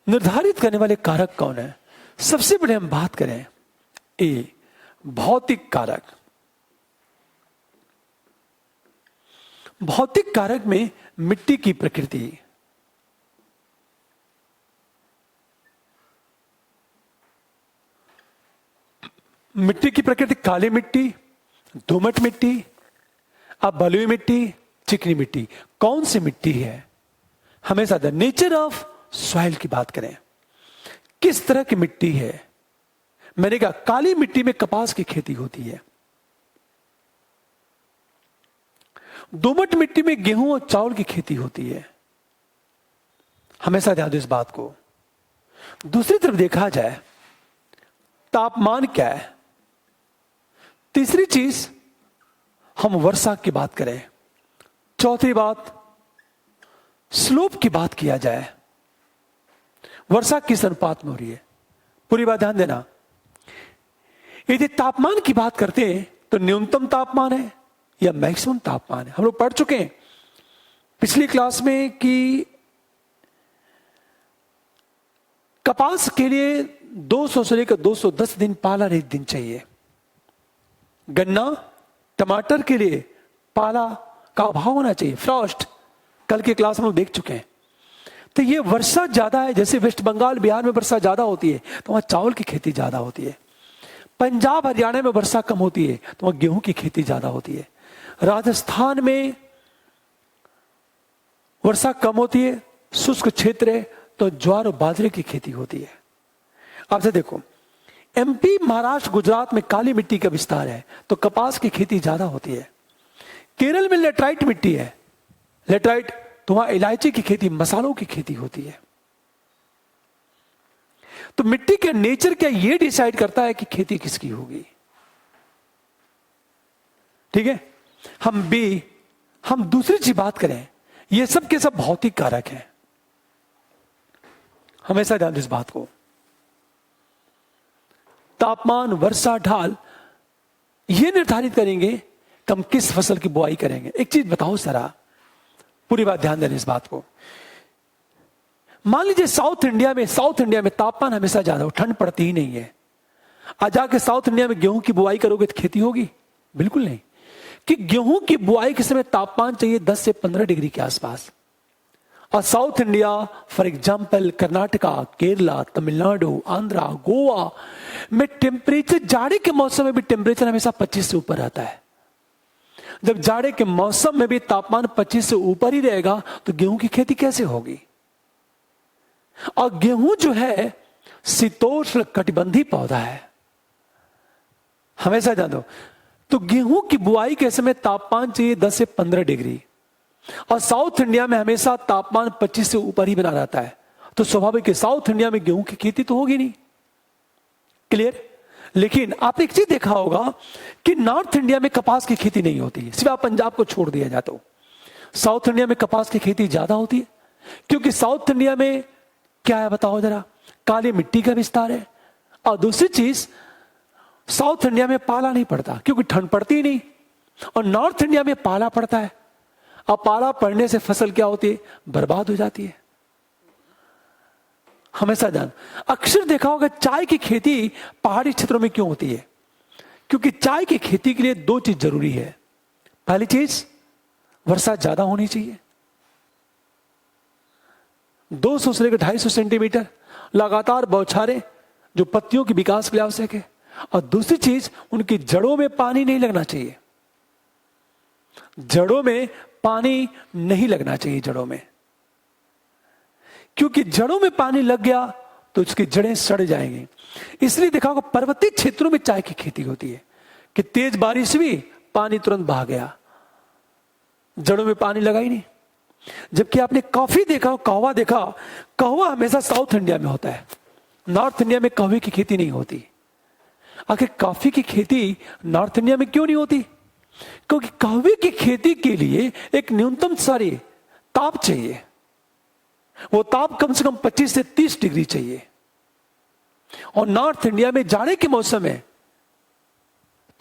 निर्धारित करने वाले कारक कौन है? सबसे पहले हम बात करें ए, भौतिक कारक। भौतिक कारक में मिट्टी की प्रकृति, मिट्टी की प्रकृति, काली मिट्टी, दोमट मिट्टी, अब बलुई मिट्टी, चिकनी मिट्टी, कौन सी मिट्टी है? हमेशा द नेचर ऑफ सॉइल की बात करें, किस तरह की मिट्टी है। मैंने कहा काली मिट्टी में कपास की खेती होती है, दोमट मिट्टी में गेहूं और चावल की खेती होती है। हमेशा ध्यान दो इस बात को। दूसरी तरफ देखा जाए तापमान क्या है। तीसरी चीज हम वर्षा की बात करें। चौथी बात स्लोप की बात किया जाए, वर्षा किस अनुपात में हो रही है। पूरी बात ध्यान देना। यदि तापमान की बात करते हैं तो न्यूनतम तापमान है या मैक्सिमम तापमान है। हम लोग पढ़ चुके हैं पिछली क्लास में कि कपास के लिए 200 से लेकर 210 दिन पाला रहित दिन चाहिए। गन्ना, टमाटर के लिए पाला का अभाव होना चाहिए, फ्रॉस्ट, कल के क्लास में हम देख चुके हैं। तो ये वर्षा ज्यादा है, जैसे वेस्ट बंगाल बिहार में वर्षा ज्यादा होती है तो वहां चावल की खेती ज्यादा होती है। पंजाब हरियाणा में वर्षा कम होती है तो वहां गेहूं की खेती ज्यादा होती है। राजस्थान में वर्षा कम होती है, शुष्क क्षेत्र है तो ज्वार और बाजरे की खेती होती है। आप से देखो एमपी, महाराष्ट्र, गुजरात में काली मिट्टी का विस्तार है तो कपास की खेती ज्यादा होती है। केरल में लेटराइट मिट्टी है, लेटराइट, तो वहां इलायची की खेती, मसालों की खेती होती है। तो मिट्टी का नेचर क्या ये डिसाइड करता है कि खेती किसकी होगी। ठीक है। हम दूसरी चीज बात करें, ये सब के सब भौतिक कारक हैं। हमेशा ध्यान दें इस बात को। तापमान, वर्षा, ढाल ये निर्धारित करेंगे कि हम किस फसल की बुआई करेंगे। एक चीज बताओ जरा, पूरी बात ध्यान देना इस बात को। मान लीजिए साउथ इंडिया में तापमान हमेशा ज्यादा हो, ठंड पड़ती ही नहीं है। आज जाके साउथ इंडिया में गेहूं की बुआई करोगे तो खेती होगी? बिल्कुल नहीं। कि गेहूं की बुआई के समय तापमान चाहिए 10 से 15 डिग्री के आसपास। और south India, for example Karnataka, Kerala, Tamil Nadu, Andhra, Goa में टेम्परेचर, जाड़े के मौसम में भी टेम्परेचर हमेशा 25 से ऊपर रहता है। जब जाड़े के मौसम में भी तापमान 25 से ऊपर ही रहेगा तो गेहूं की खेती कैसे होगी? और गेहूं जो है शीतोष्ण कटिबंधी पौधा है, हमेशा जान दो। तो गेहूं की बुआई के समय तापमान चाहिए 10 से 15 डिग्री, और साउथ इंडिया में हमेशा तापमान 25 से ऊपर ही बना रहता है। तो स्वाभाविक है साउथ इंडिया में गेहूं की खेती तो होगी नहीं। क्लियर? लेकिन आपने एक चीज देखा होगा कि नॉर्थ इंडिया में कपास की खेती नहीं होती है, सिर्फ पंजाब को छोड़ दिया जाता हो। साउथ इंडिया में कपास की खेती ज्यादा होती है, क्योंकि साउथ इंडिया में क्या है बताओ जरा, काली मिट्टी का विस्तार है। और दूसरी चीज, साउथ इंडिया में पाला नहीं पड़ता क्योंकि ठंड पड़ती ही नहीं, और नॉर्थ इंडिया में पाला पड़ता है। अब पाला पड़ने से फसल क्या होती है? बर्बाद हो जाती है। हमेशा ध्यान, अक्सर देखा होगा चाय की खेती पहाड़ी क्षेत्रों में क्यों होती है? क्योंकि चाय की खेती के लिए 2 चीज जरूरी है। पहली चीज, वर्षा ज्यादा होनी चाहिए, 200 से लेकर 250 सेंटीमीटर लगातार बौछारें जो पत्तियों के विकास के लिए आवश्यक है। और दूसरी चीज, उनकी जड़ों में पानी नहीं लगना चाहिए। जड़ों में पानी नहीं लगना चाहिए, जड़ों में, क्योंकि जड़ों में पानी लग गया तो उसकी जड़ें सड़ जाएंगी। इसलिए देखा होगा पर्वतीय क्षेत्रों में चाय की खेती होती है कि तेज बारिश हुई, पानी तुरंत बहा गया, जड़ों में पानी लगा ही नहीं। जबकि आपने कॉफी देखा, कहवा देखा, कहवा हमेशा साउथ इंडिया में होता है, नॉर्थ इंडिया में कहवे की खेती नहीं होती। आखिर कॉफी की खेती नॉर्थ इंडिया में क्यों नहीं होती? क्योंकि कहवे की खेती के लिए एक न्यूनतम सारी ताप चाहिए। वो ताप कम से कम 25 से 30 डिग्री चाहिए। और नॉर्थ इंडिया में जाड़े के मौसम में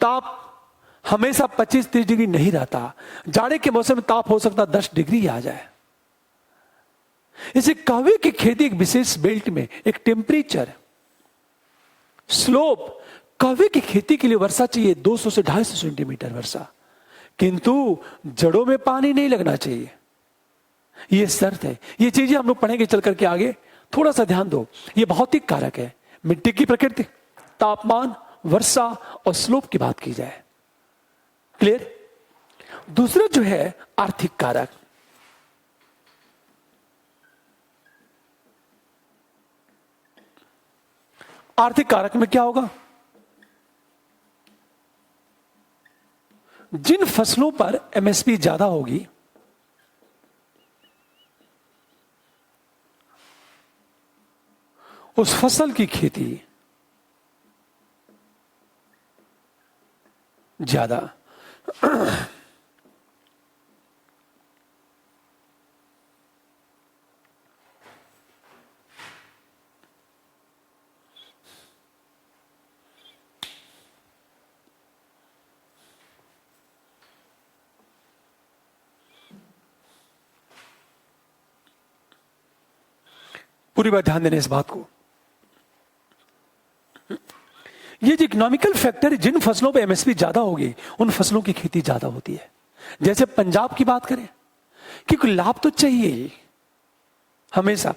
ताप हमेशा 25-30 डिग्री नहीं रहता। जाड़े के मौसम में ताप हो सकता 10 डिग्री आ जाए। इसे कहवे की खेती एक विशेष बेल्ट में एक टेम्परेचर, स्लोप, कहवे की खेती के लिए वर्षा चाहिए 200 से 250 सेंटीमीटर वर्षा, किंतु जड़ों में पानी नहीं लगना चाहिए। यह शर्त है। ये चीजें हम लोग पढ़ेंगे चल करके आगे। थोड़ा सा ध्यान दो, ये भौतिक कारक है। मिट्टी की प्रकृति, तापमान, वर्षा और स्लोप की बात की जाए। क्लियर? दूसरा जो है आर्थिक कारक। आर्थिक कारक में क्या होगा? जिन फसलों पर एमएसपी ज्यादा होगी, उस फसल की खेती ज्यादा। पूरी बात ध्यान देने इस बात को। ये जो इकोनॉमिकल फैक्टर, जिन फसलों पे एमएसपी ज्यादा होगी उन फसलों की खेती ज्यादा होती है। जैसे पंजाब की बात करें, क्योंकि लाभ तो चाहिए ही हमेशा,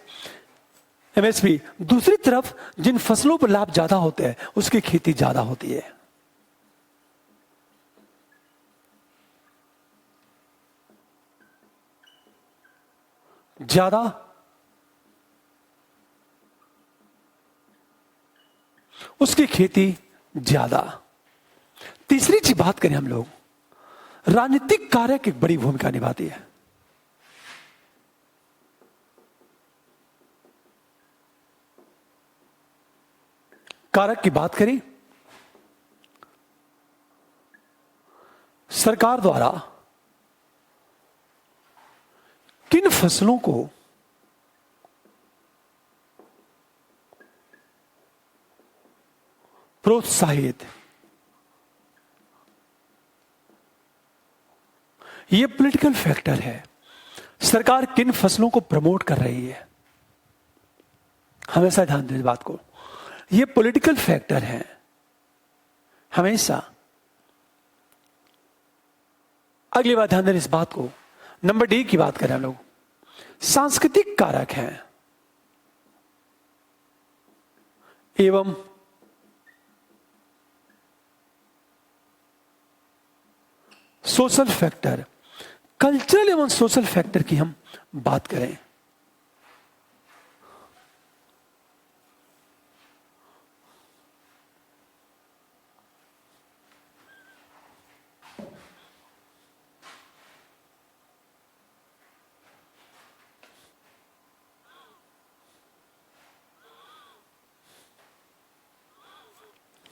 एमएसपी। दूसरी तरफ जिन फसलों पर लाभ ज्यादा होते हैं उसकी खेती ज्यादा होती है। ज्यादा उसकी खेती ज्यादा। तीसरी चीज बात करें हम लोग, राजनीतिक कारक एक बड़ी भूमिका निभाती है। कारक की बात करें, सरकार द्वारा किन फसलों को प्रोत्साहित, यह पॉलिटिकल फैक्टर है। सरकार किन फसलों को प्रमोट कर रही है, हमेशा ध्यान दें इस बात को। यह पॉलिटिकल फैक्टर है हमेशा। अगली बात ध्यान दें इस बात को। नंबर डी की बात करें हम लोग, सांस्कृतिक कारक हैं एवं सोशल फैक्टर। कल्चरल एवं सोशल फैक्टर की हम बात करें,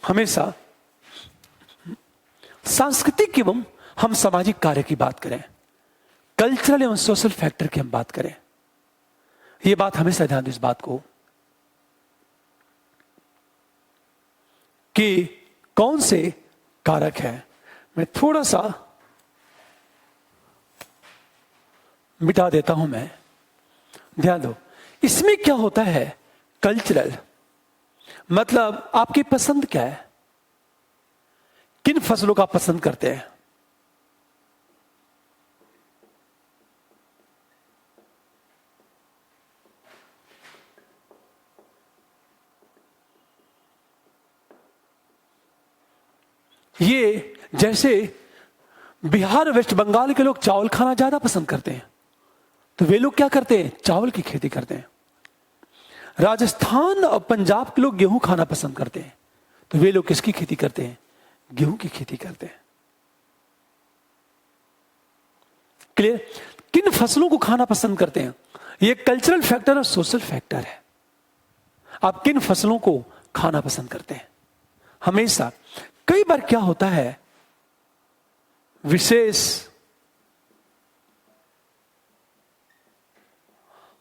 हमेशा सांस्कृतिक एवं हम सामाजिक कार्य की बात करें, कल्चरल एवं सोशल फैक्टर की हम बात करें, यह बात हमेशा ध्यान दें इस बात को कि कौन से कारक हैं। मैं थोड़ा सा मिटा देता हूं। मैं ध्यान दो, इसमें क्या होता है, कल्चरल मतलब आपकी पसंद क्या है, किन फसलों का पसंद करते हैं। ये जैसे बिहार वेस्ट बंगाल के लोग चावल खाना ज्यादा पसंद करते हैं, तो वे लोग क्या करते हैं? चावल की खेती करते हैं। राजस्थान और पंजाब के लोग गेहूं खाना पसंद करते हैं, तो वे लोग किसकी खेती करते हैं? गेहूं की खेती करते हैं। क्लियर? किन फसलों को खाना पसंद करते हैं? ये कल्चरल फैक्टर और सोशल फैक्टर है। आप किन फसलों को खाना पसंद करते हैं? हमेशा कई बार क्या होता है, विशेष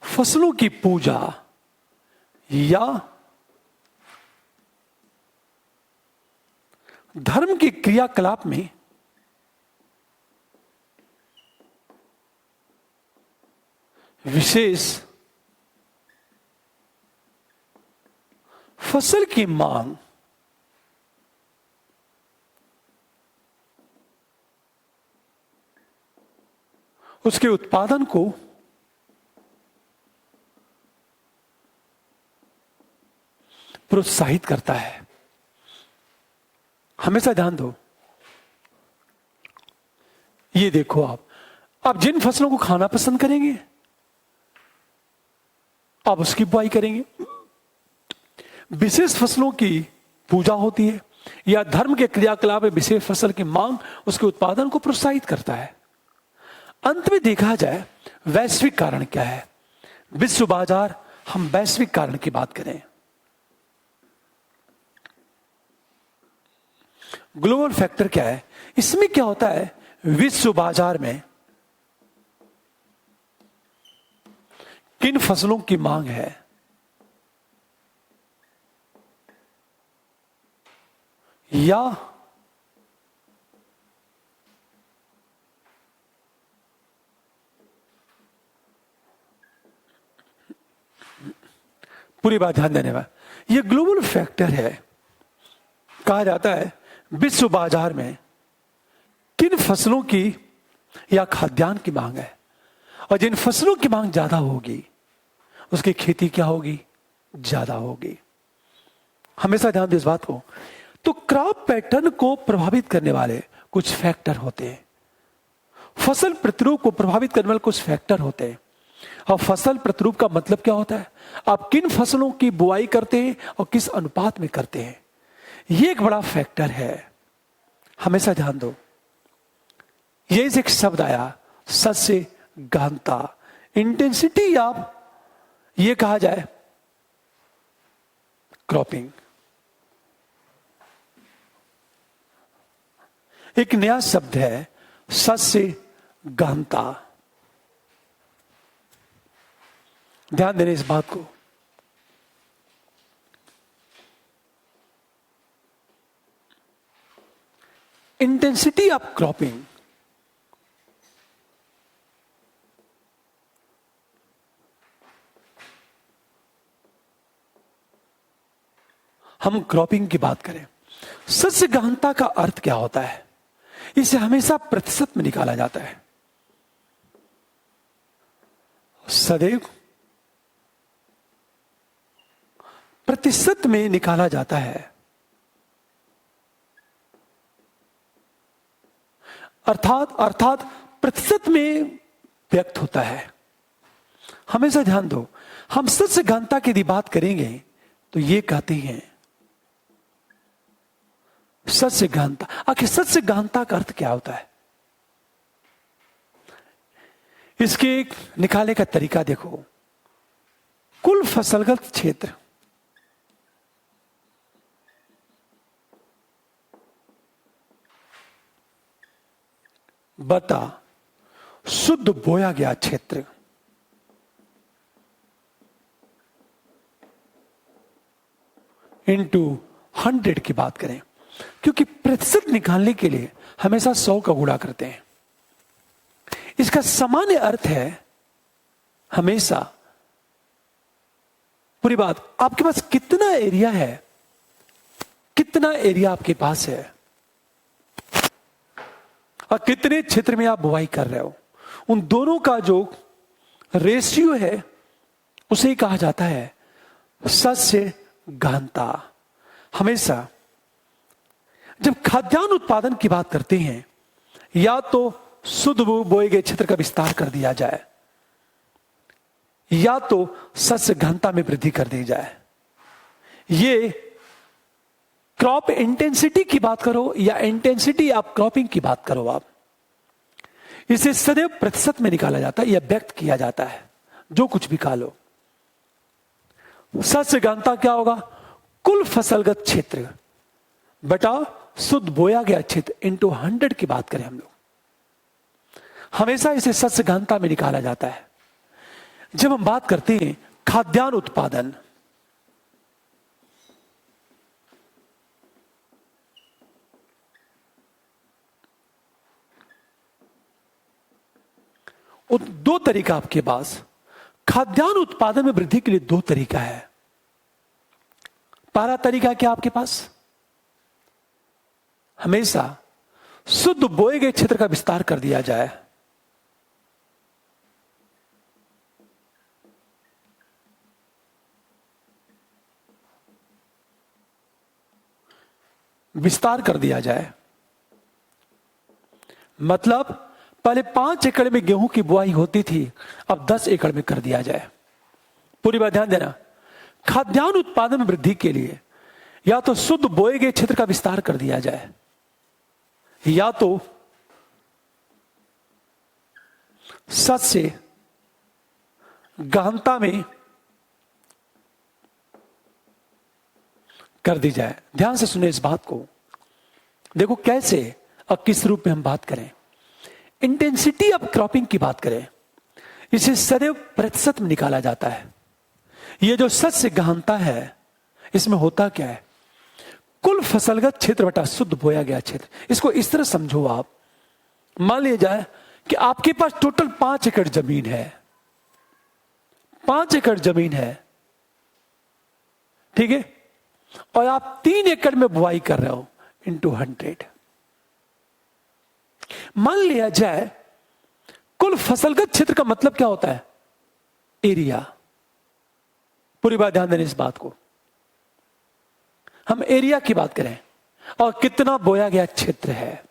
फसलों की पूजा या धर्म के क्रियाकलाप में विशेष फसल की मांग उसके उत्पादन को प्रोत्साहित करता है। हमेशा ध्यान दो, ये देखो आप जिन फसलों को खाना पसंद करेंगे आप उसकी बुआई करेंगे। विशेष फसलों की पूजा होती है या धर्म के क्रियाकलाप में विशेष फसल की मांग उसके उत्पादन को प्रोत्साहित करता है। अंत में देखा जाए वैश्विक कारण क्या है, विश्व बाजार, हम वैश्विक कारण की बात करें, ग्लोबल फैक्टर क्या है, इसमें क्या होता है, विश्व बाजार में किन फसलों की मांग है, या पूरी बात ध्यान देने में, यह ग्लोबल फैक्टर है। कहा जाता है विश्व बाजार में किन फसलों की या खाद्यान्न की मांग है, और जिन फसलों की मांग ज्यादा होगी उसकी खेती क्या होगी, ज्यादा होगी। हमेशा ध्यान दो इस बात को। तो क्रॉप पैटर्न को प्रभावित करने वाले कुछ फैक्टर होते हैं, फसल प्रतिरूप को प्रभावित करने वाले कुछ फैक्टर होते हैं। और फसल प्रतिरूप का मतलब क्या होता है, आप किन फसलों की बुआई करते हैं और किस अनुपात में करते हैं, यह एक बड़ा फैक्टर है। हमेशा ध्यान दो, यही से एक शब्द आया सस्य गहनता, इंटेंसिटी, या ये कहा जाए क्रॉपिंग। एक नया शब्द है सस्य गहनता, ध्यान देने इस बात को। इंटेंसिटी ऑफ क्रॉपिंग, हम क्रॉपिंग की बात करें, सस्य गहनता का अर्थ क्या होता है, इसे हमेशा प्रतिशत में निकाला जाता है। सदैव प्रतिशत में निकाला जाता है, अर्थात प्रतिशत में व्यक्त होता है। हमेशा ध्यान दो, हम सस्य गहनता की यदि बात करेंगे तो ये कहते हैं सस्य गहनता। आखिर सस्य गहनता का अर्थ क्या होता है, इसके एक निकालने का तरीका देखो। कुल फसलगत क्षेत्र बता शुद्ध बोया गया क्षेत्र इंटू 100 की बात करें, क्योंकि प्रतिशत निकालने के लिए हमेशा 100 का गुणा करते हैं। इसका सामान्य अर्थ है हमेशा, पूरी बात, आपके पास कितना एरिया है, कितना एरिया आपके पास है और कितने क्षेत्र में आप बुवाई कर रहे हो, उन दोनों का जो रेशियो है उसे ही कहा जाता है सस्य गहनता। हमेशा जब खाद्यान्न उत्पादन की बात करते हैं, या तो शुद्ध बोए गए क्षेत्र का विस्तार कर दिया जाए, या तो सस्य गहनता में वृद्धि कर दी जाए। ये क्रॉप इंटेंसिटी की बात करो या इंटेंसिटी ऑफ क्रॉपिंग की बात करो, आप इसे सदैव प्रतिशत में निकाला जाता है या व्यक्त किया जाता है, जो कुछ भी खा लो। सस्य गहनता क्या होगा? कुल फसलगत क्षेत्र बटा शुद्ध बोया गया क्षेत्र इंटू 100 की बात करें हम लोग, हमेशा इसे सस्य गहनता में निकाला जाता है। जब हम बात करते हैं खाद्यान्न उत्पादन, दो तरीका आपके पास, खाद्यान्न उत्पादन में वृद्धि के लिए दो तरीका है। पहला तरीका क्या आपके पास? हमेशा शुद्ध बोए गए क्षेत्र का विस्तार कर दिया जाए। विस्तार कर दिया जाए मतलब पहले 5 एकड़ में गेहूं की बुआई होती थी, अब 10 एकड़ में कर दिया जाए। पूरी बात ध्यान देना, खाद्यान्न उत्पादन में वृद्धि के लिए या तो शुद्ध बोए गए क्षेत्र का विस्तार कर दिया जाए, या तो सस्य गहनता में कर दी जाए। ध्यान से सुने इस बात को, देखो कैसे और किस रूप में हम बात करें। इंटेंसिटी ऑफ क्रॉपिंग की बात करें, इसे सदैव प्रतिशत में निकाला जाता है। यह जो सस्य गहनता है, इसमें होता क्या है? कुल फसलगत क्षेत्र बटा शुद्ध बोया गया क्षेत्र। इसको इस तरह समझो आप, मान लिया जाए कि आपके पास टोटल 5 एकड़ जमीन है, 5 एकड़ जमीन है, ठीक है, और आप 3 एकड़ में बुआई कर रहे हो इंटू 100। मान लिया जाए कुल फसलगत क्षेत्र का मतलब क्या होता है? एरिया। पूरी बात ध्यान देने इस बात को, हम एरिया की बात करें और कितना बोया गया क्षेत्र है,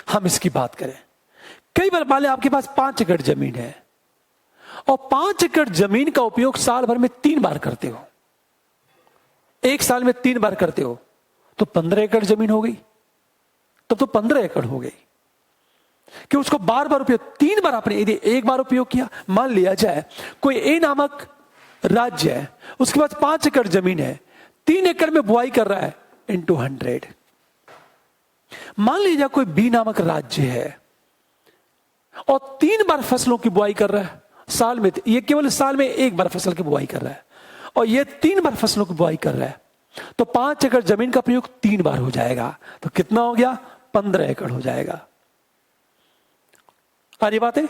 हम इसकी बात करें। कई बार मान लें आपके पास 5 एकड़ जमीन है और 5 एकड़ जमीन का उपयोग साल भर में 3 बार करते हो, एक साल में 3 बार करते हो, तो 15 एकड़ जमीन हो गई। तब तो 15 एकड़ हो गई कि उसको बार बार उपयोग, 3 बार आपने यदि एक बार उपयोग किया। मान लिया जाए कोई ए नामक राज्य है, उसके पास 5 एकड़ जमीन है, 3 एकड़ में बुआई कर रहा है इंटू 100। मान लीजिए कोई बी नामक राज्य है और 3 बार फसलों की बुआई कर रहा है साल में, ये केवल साल में 1 बार फसल की बुआई कर रहा है और ये 3 बार फसलों की बुआई कर रहा है, तो 5 एकड़ जमीन का प्रयोग 3 बार हो जाएगा, तो कितना हो गया? 15 एकड़ हो जाएगा। सारी बातें।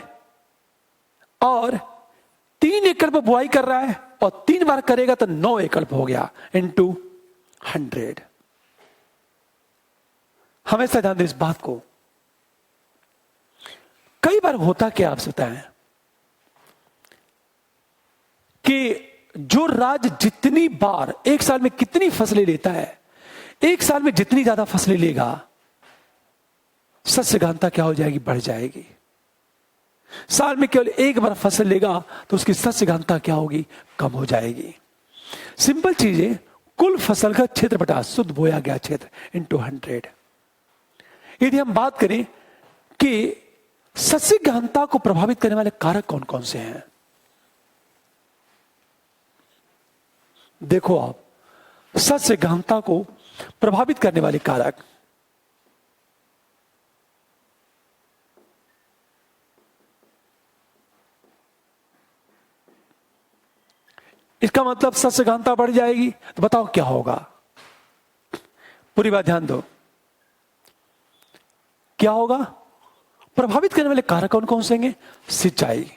और 3 एकड़ पर बुआई कर रहा है और 3 बार करेगा तो 9 एकड़ हो गया इंटू 100। हमेशा ध्यान दें इस बात को। कई बार होता क्या, आप बताएं कि जो राज्य जितनी बार एक साल में कितनी फसलें लेता है, एक साल में जितनी ज्यादा फसलें लेगा, सस्य गहनता क्या हो जाएगी? बढ़ जाएगी। साल में केवल एक बार फसल लेगा तो उसकी सस्य गहनता क्या होगी? कम हो जाएगी। सिंपल चीज है, कुल फसल का क्षेत्र बटा शुद्ध बोया गया क्षेत्र इंटू 100। यदि हम बात करें कि सस्य गहनता को प्रभावित करने वाले कारक कौन कौन से हैं, देखो आप, सस्य गहनता को प्रभावित करने वाले कारक, इसका मतलब सस्य गहनता बढ़ जाएगी, तो बताओ क्या होगा? पूरी बात ध्यान दो, क्या होगा? प्रभावित करने वाले कारक कौन कौन से हैं? सिंचाई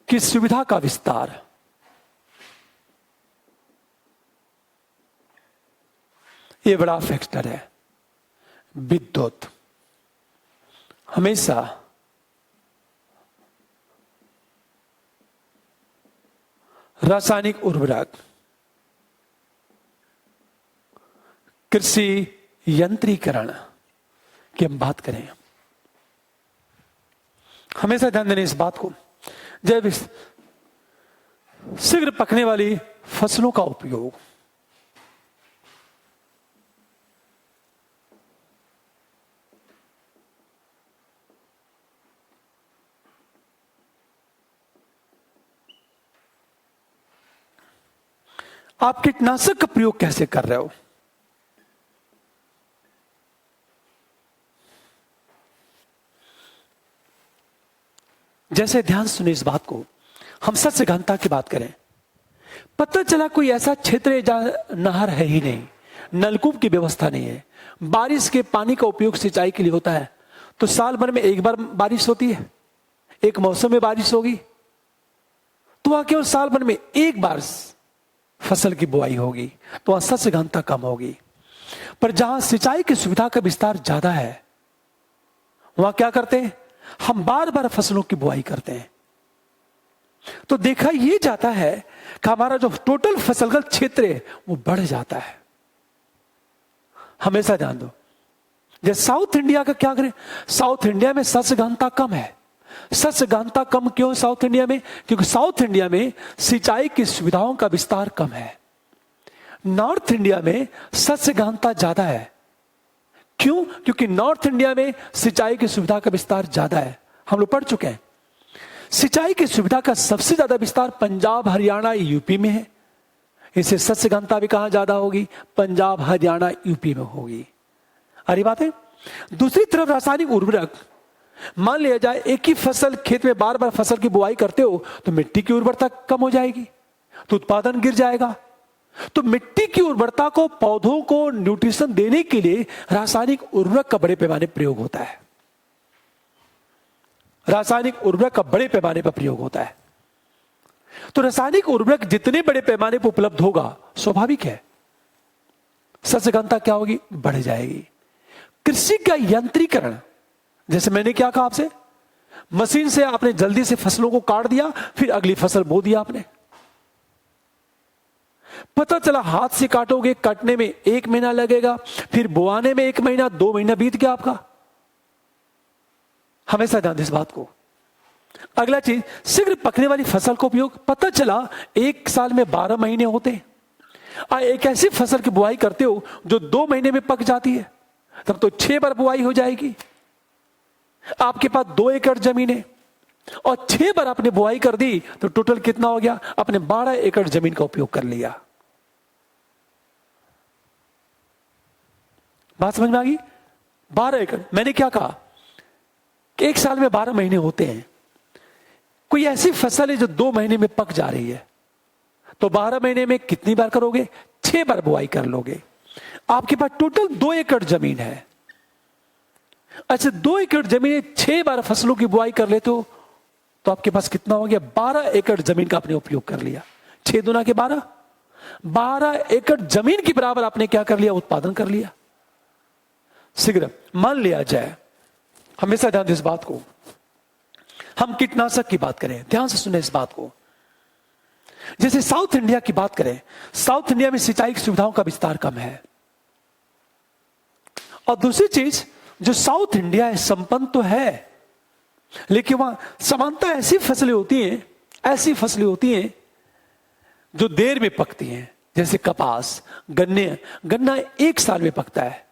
की सुविधा का विस्तार, ये बड़ा फैक्टर है। विद्युत, हमेशा रासायनिक उर्वरक, कृषि यंत्रीकरण की हम बात करें, हमेशा ध्यान देने इस बात को, जब शीघ्र पकने वाली फसलों का उपयोग, आप कीटनाशक का प्रयोग कैसे कर रहे हो? जैसे ध्यान सुने इस बात को, हम सस्य गहनता की बात करें, पता चला कोई ऐसा क्षेत्र है जहां नहर है ही नहीं, नलकूप की व्यवस्था नहीं है, बारिश के पानी का उपयोग सिंचाई के लिए होता है, तो साल भर में एक बार बारिश होती है, एक मौसम में बारिश होगी, तो वहां केवल साल भर में एक बार फसल की बुआई होगी, तो वहां सस्य गहनता कम होगी। पर जहां सिंचाई की सुविधा का विस्तार ज्यादा है, वहां क्या करते हैं, हम बार बार फसलों की बुआई करते हैं, तो देखा यह जाता है कि हमारा जो टोटल फसलगत क्षेत्र है वो बढ़ जाता है। हमेशा ध्यान दो, जैसे साउथ इंडिया का क्या करें, साउथ इंडिया में सस्य गहनता कम है। सस्य गहनता कम क्यों है साउथ इंडिया में? क्योंकि साउथ इंडिया में सिंचाई की सुविधाओं का विस्तार कम है। नॉर्थ इंडिया में सस्य गहनता ज्यादा है। क्यों? क्योंकि नॉर्थ इंडिया में सिंचाई की सुविधा का विस्तार ज्यादा है। हम लोग पढ़ चुके हैं, सिंचाई की सुविधा का सबसे ज्यादा विस्तार पंजाब, हरियाणा, यूपी में है। इसे सस्य गहनता भी कहां ज्यादा होगी? पंजाब, हरियाणा, यूपी में होगी। अरे बात है। दूसरी तरफ रासायनिक उर्वरक, मान लिया जाए एक ही फसल खेत में बार बार फसल की बुआई करते हो तो मिट्टी की उर्वरता कम हो जाएगी, तो उत्पादन गिर जाएगा। तो मिट्टी की उर्वरता को, पौधों को न्यूट्रिशन देने के लिए रासायनिक उर्वरक का बड़े पैमाने पर प्रयोग होता है। रासायनिक उर्वरक का बड़े पैमाने पर प्रयोग होता है। तो रासायनिक उर्वरक जितने बड़े पैमाने पर उपलब्ध होगा, स्वाभाविक है सस्य गहनता क्या होगी? बढ़ जाएगी। कृषि का यंत्रीकरण, जैसे मैंने क्या कहा आपसे, मशीन से आपने जल्दी से फसलों को काट दिया, फिर अगली फसल बो दिया आपने। पता चला हाथ से काटोगे, काटने में 1 महीना लगेगा, फिर बोआने में 1 महीना, 2 महीना बीत गया आपका। हमेशा ध्यान दें इस बात को। अगला चीज, शीघ्र पकने वाली फसल का उपयोग। पता चला 1 साल में 12 महीने होते हैं। एक ऐसी फसल की बुआई करते हो जो 2 महीने में पक जाती है, तब तो 6 बार बुआई हो जाएगी। आपके पास 2 एकड़ जमीन है और 6 बार आपने बुआई कर दी, तो टोटल कितना हो गया? आपने 12 एकड़ जमीन का उपयोग कर लिया। बात समझ में आ गई? 12 एकड़। मैंने क्या कहा कि 1 साल में 12 महीने होते हैं। कोई ऐसी फसल है जो 2 महीने में पक जा रही है, तो 12 महीने में कितनी बार करोगे? 6 बार बुआई कर लोगे। आपके पास टोटल 2 एकड़ जमीन है। अच्छा, 2 एकड़ जमीन, 6 बार फसलों की बुआई कर लेते हो, तो आपके पास कितना हो गया? 12 एकड़ जमीन का आपने उपयोग कर लिया। 6 दूना के 12, 12 एकड़ जमीन के बराबर आपने क्या कर लिया? उत्पादन कर लिया। शीघ्र मान लिया जाए, हमेशा ध्यान दें इस बात को, हम कीटनाशक की बात करें, ध्यान से सुने इस बात को। जैसे साउथ इंडिया की बात करें, साउथ इंडिया में सिंचाई की सुविधाओं का विस्तार कम है। और दूसरी चीज, जो साउथ इंडिया है संपन्न तो है, लेकिन वहां समानता ऐसी फसलें होती हैं जो देर में पकती हैं। जैसे कपास, गन्ना 1 साल में पकता है।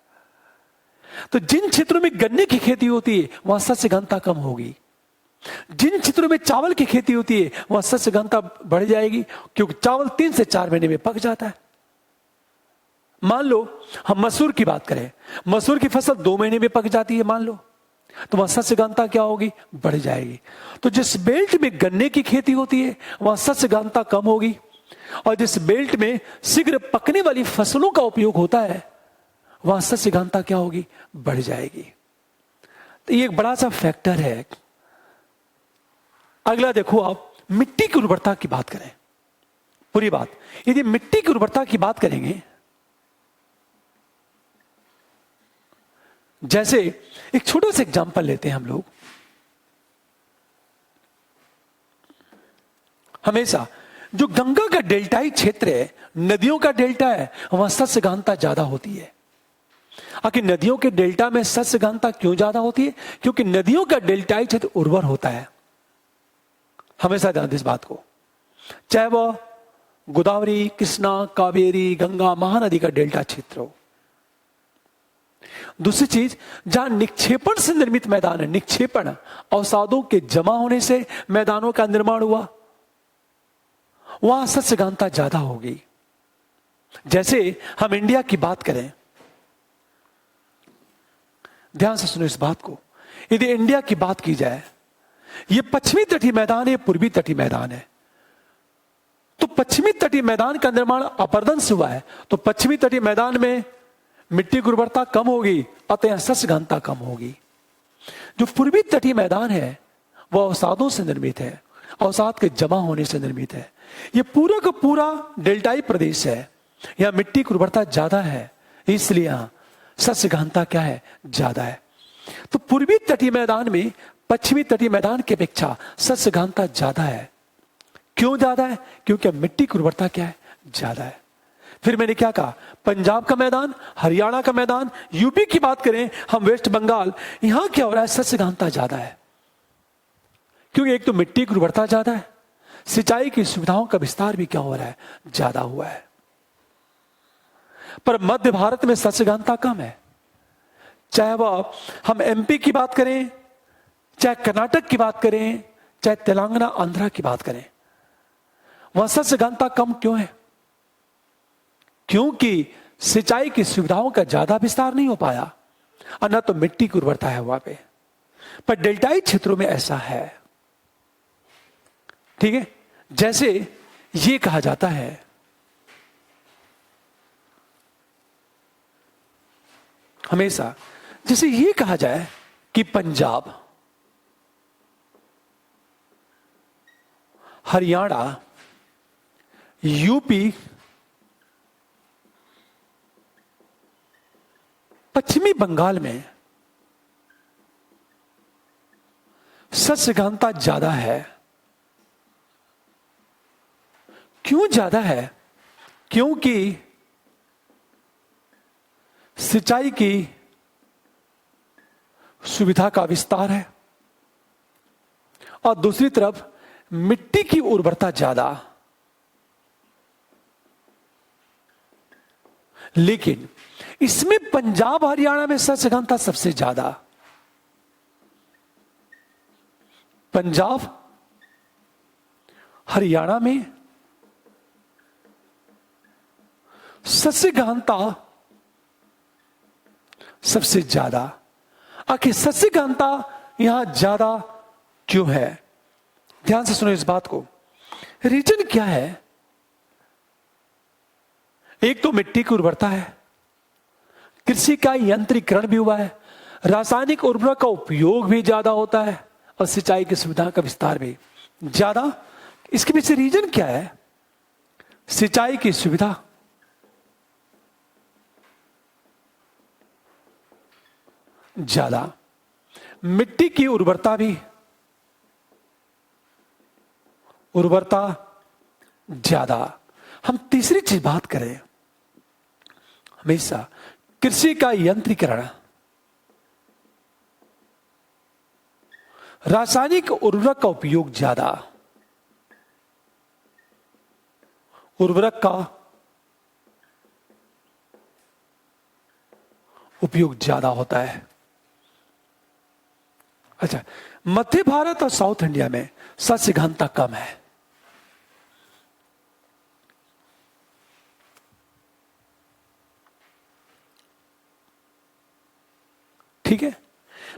तो जिन क्षेत्रों में गन्ने की खेती होती है वहां सस्य गहनता कम होगी। जिन क्षेत्रों में चावल की खेती होती है वहां सस्य गहनता बढ़ जाएगी, क्योंकि चावल 3 से 4 महीने में पक जाता है। मान लो हम मसूर की बात करें, मसूर की फसल 2 महीने में पक जाती है, मान लो, तो वहां सस्य गहनता क्या होगी? बढ़ जाएगी। तो जिस बेल्ट में गन्ने की खेती होती है वहां सस्य गहनता कम होगी, और जिस बेल्ट में शीघ्र पकने वाली फसलों का उपयोग होता है वहां सस्य गहनता क्या होगी? बढ़ जाएगी। तो ये एक बड़ा सा फैक्टर है। अगला देखो आप, मिट्टी की उर्वरता की बात करें, पूरी बात। यदि मिट्टी की उर्वरता की बात करेंगे, जैसे एक छोटा सा एग्जांपल लेते हैं हम लोग। हमेशा जो गंगा का डेल्टाई क्षेत्र है, नदियों का डेल्टा है, वहां सस्य गहनता ज्यादा होती है। आखिर नदियों के डेल्टा में सस्य गहनता क्यों ज्यादा होती है? क्योंकि नदियों का डेल्टाई क्षेत्र उर्वर होता है। हमेशा ध्यान दें इस बात को, चाहे वह गोदावरी, कृष्णा, कावेरी, गंगा, महानदी का डेल्टा क्षेत्र हो। दूसरी चीज, जहां निक्षेपण से निर्मित मैदान है, निक्षेपण अवसादों के जमा होने से मैदानों का निर्माण हुआ, वहां सस्य गहनता ज्यादा होगी। जैसे हम इंडिया की बात करें, ध्यान से सुनो इस बात को, यदि इंडिया की बात की जाए, यह पश्चिमी तटीय मैदान है, पूर्वी तटीय मैदान है। तो पश्चिमी तटीय मैदान का निर्माण अपरदन से हुआ है, तो पश्चिमी तटीय मैदान में मिट्टी की उर्वरता कम होगी, अतः सस्य गहनता कम होगी। जो पूर्वी तटीय मैदान है वह अवसादों से निर्मित है, अवसाद के जमा होने से निर्मित है। यह पूरा का पूरा डेल्टाई प्रदेश है, यहां मिट्टी की उर्वरता ज्यादा है, इसलिए यहां सस्य गहनता क्या है? ज्यादा है। तो पूर्वी तटीय मैदान में पश्चिमी तटीय मैदान की अपेक्षा सस्य गहनता ज्यादा है। क्यों ज्यादा है? क्योंकि मिट्टी की उर्वरता क्या है? ज्यादा है। फिर मैंने क्या कहा? पंजाब का मैदान, हरियाणा का मैदान, यूपी की बात करें हम, वेस्ट बंगाल, यहां क्या हो रहा है? सस्य गहनता ज्यादा है। क्योंकि एक तो मिट्टी की उर्वरता ज्यादा है, सिंचाई की सुविधाओं का विस्तार भी क्या हो रहा है? ज्यादा हुआ है। पर मध्य भारत में सस्य गहनता कम है। चाहे वह हम एमपी की बात करें, चाहे कर्नाटक की बात करें, चाहे तेलंगाना, आंध्रा की बात करें, वहां सस्य गहनता कम क्यों है? क्योंकि सिंचाई की सुविधाओं का ज्यादा विस्तार नहीं हो पाया और न तो मिट्टी की उर्वरता है वहां पे। पर डेल्टाई क्षेत्रों में ऐसा है। ठीक है, जैसे ये कहा जाता है, हमेशा जैसे ये कहा जाए कि पंजाब, हरियाणा, यूपी, पश्चिमी बंगाल में सस्य गहनता ज्यादा है। क्यों ज्यादा है? क्योंकि सिंचाई की सुविधा का विस्तार है और दूसरी तरफ मिट्टी की उर्वरता ज्यादा। लेकिन इसमें पंजाब हरियाणा में सस्य गहनता सबसे ज्यादा। पंजाब हरियाणा में सस्य गहनता सबसे ज्यादा। आखिर सस्य गहनता यहां ज्यादा क्यों है? ध्यान से सुनो इस बात को। रीजन क्या है? एक तो मिट्टी की उर्वरता है, कृषि का यंत्रीकरण भी हुआ है, रासायनिक उर्वरक का उपयोग भी ज्यादा होता है और सिंचाई की सुविधा का विस्तार भी ज्यादा। इसके पीछे रीजन क्या है? सिंचाई की सुविधा, ज्यादा, मिट्टी की उर्वरता भी, उर्वरता ज्यादा। हम तीसरी चीज बात करें, हमेशा कृषि का यंत्रीकरण, रासायनिक उर्वरक का उपयोग ज्यादा, उर्वरक का उपयोग ज्यादा होता है। अच्छा, मध्य भारत और साउथ इंडिया में सस्य गहनता कम है। ठीक है,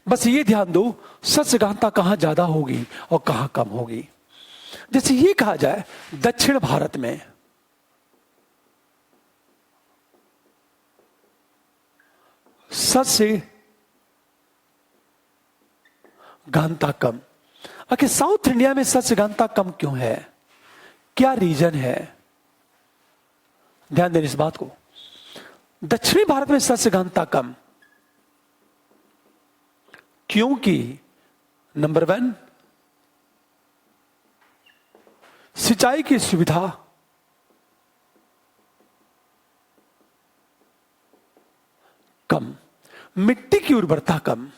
बस ये ध्यान दो सस्य गहनता कहां ज्यादा होगी और कहां कम होगी। जैसे ये कहा जाए दक्षिण भारत में सस्य गहनता कम। आखिर साउथ इंडिया में सस्य गहनता कम क्यों है? क्या रीजन है? ध्यान देने इस बात को। दक्षिणी भारत में सस्य गहनता कम क्योंकि नंबर 1, सिंचाई की सुविधा कम। मिट्टी की उर्वरता कम,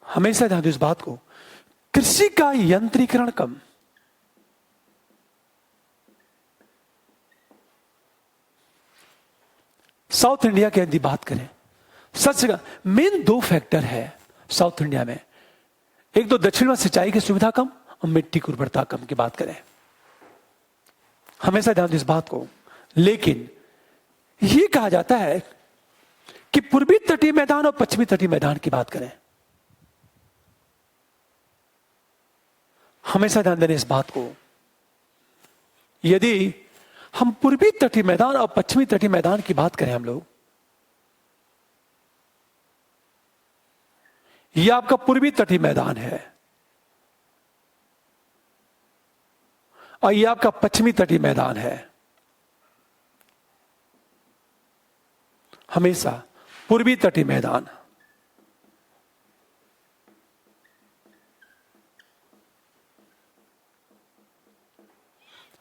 हमेशा ध्यान दो इस बात को, कृषि का यंत्रीकरण कम, साउथ इंडिया की यदि बात करें, सच मेन दो फैक्टर है साउथ इंडिया में, एक तो दक्षिण में सिंचाई की सुविधा कम और मिट्टी की उर्वरता कम की बात करें, हमेशा ध्यान दो इस बात को। लेकिन यह कहा जाता है कि पूर्वी तटीय मैदान और पश्चिमी तटीय मैदान की बात करें, हमेशा ध्यान देने इस बात को, यदि हम पूर्वी तटीय मैदान और पश्चिमी तटीय मैदान की बात करें हम लोग, यह आपका पूर्वी तटीय मैदान है और यह आपका पश्चिमी तटीय मैदान है, हमेशा पूर्वी तटीय मैदान,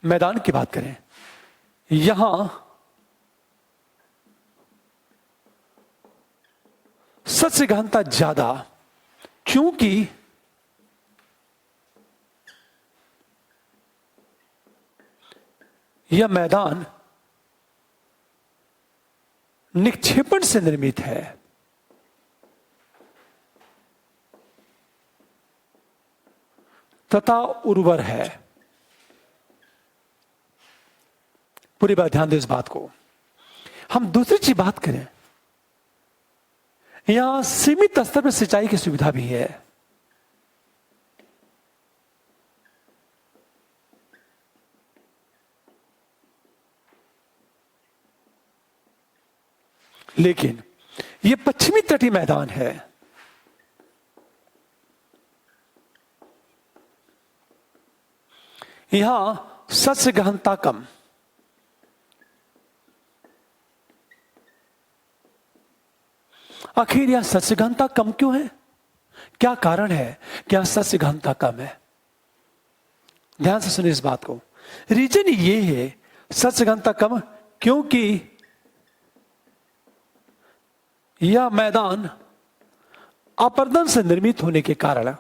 मैदान की बात करें, यहां सस्य गहनता ज्यादा, क्योंकि यह मैदान निक्षेपण से निर्मित है, तथा उर्वर है। पूरी बात ध्यान दो इस बात को। हम दूसरी चीज बात करें, यहां सीमित स्तर पर सिंचाई की सुविधा भी है, लेकिन यह पश्चिमी तटीय मैदान है, यहां सस्य गहनता कम, आखिर यह सस्य गहनता कम क्यों है? क्या कारण है कि यहां सस्य गहनता कम है? ध्यान से सुनिए इस बात को। रीजन ये है सस्य गहनता कम, क्योंकि यह मैदान अपर्दन से निर्मित होने के कारण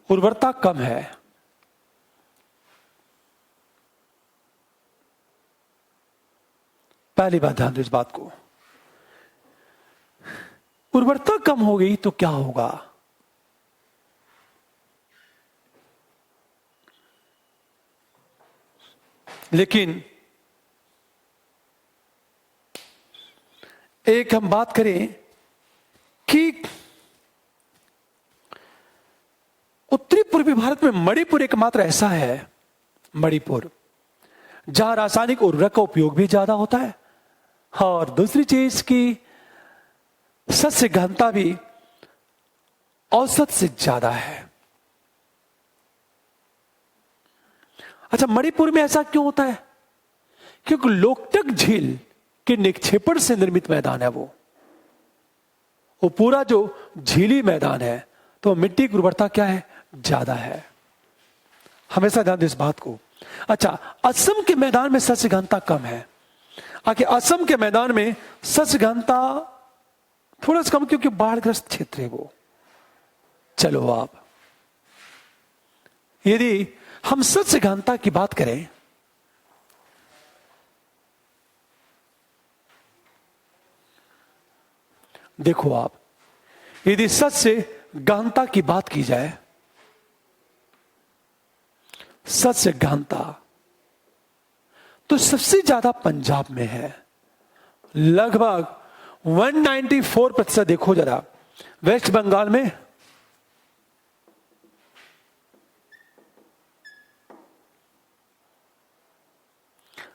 उर्वरता कम है। पहली बात ध्यान दो इस बात को, उर्वरता कम हो गई तो क्या होगा? लेकिन एक हम बात करें कि उत्तरी पूर्वी भारत में मणिपुर एकमात्र ऐसा है, मणिपुर, जहां रासायनिक उर्वरक का उपयोग भी ज्यादा होता है और दूसरी चीज की सस्य गहनता भी औसत से ज्यादा है। अच्छा, मणिपुर में ऐसा क्यों होता है? क्योंकि लोकटक झील के निक्षेपण से निर्मित मैदान है वो पूरा जो झीली मैदान है, तो मिट्टी की उर्वरता क्या है? ज्यादा है। हमेशा ध्यान दो इस बात को। अच्छा, असम के मैदान में सस्य गहनता कम है। आखिर असम के मैदान में सस्य गहनता थोड़ा सा कम क्योंकि बाढ़ग्रस्त क्षेत्र है वो। चलो आप, यदि हम सस्य गहनता की बात करें, देखो आप, यदि सस्य गहनता की बात की जाए, सस्य गहनता तो सबसे ज्यादा पंजाब में है, लगभग 194%। देखो जरा, वेस्ट बंगाल में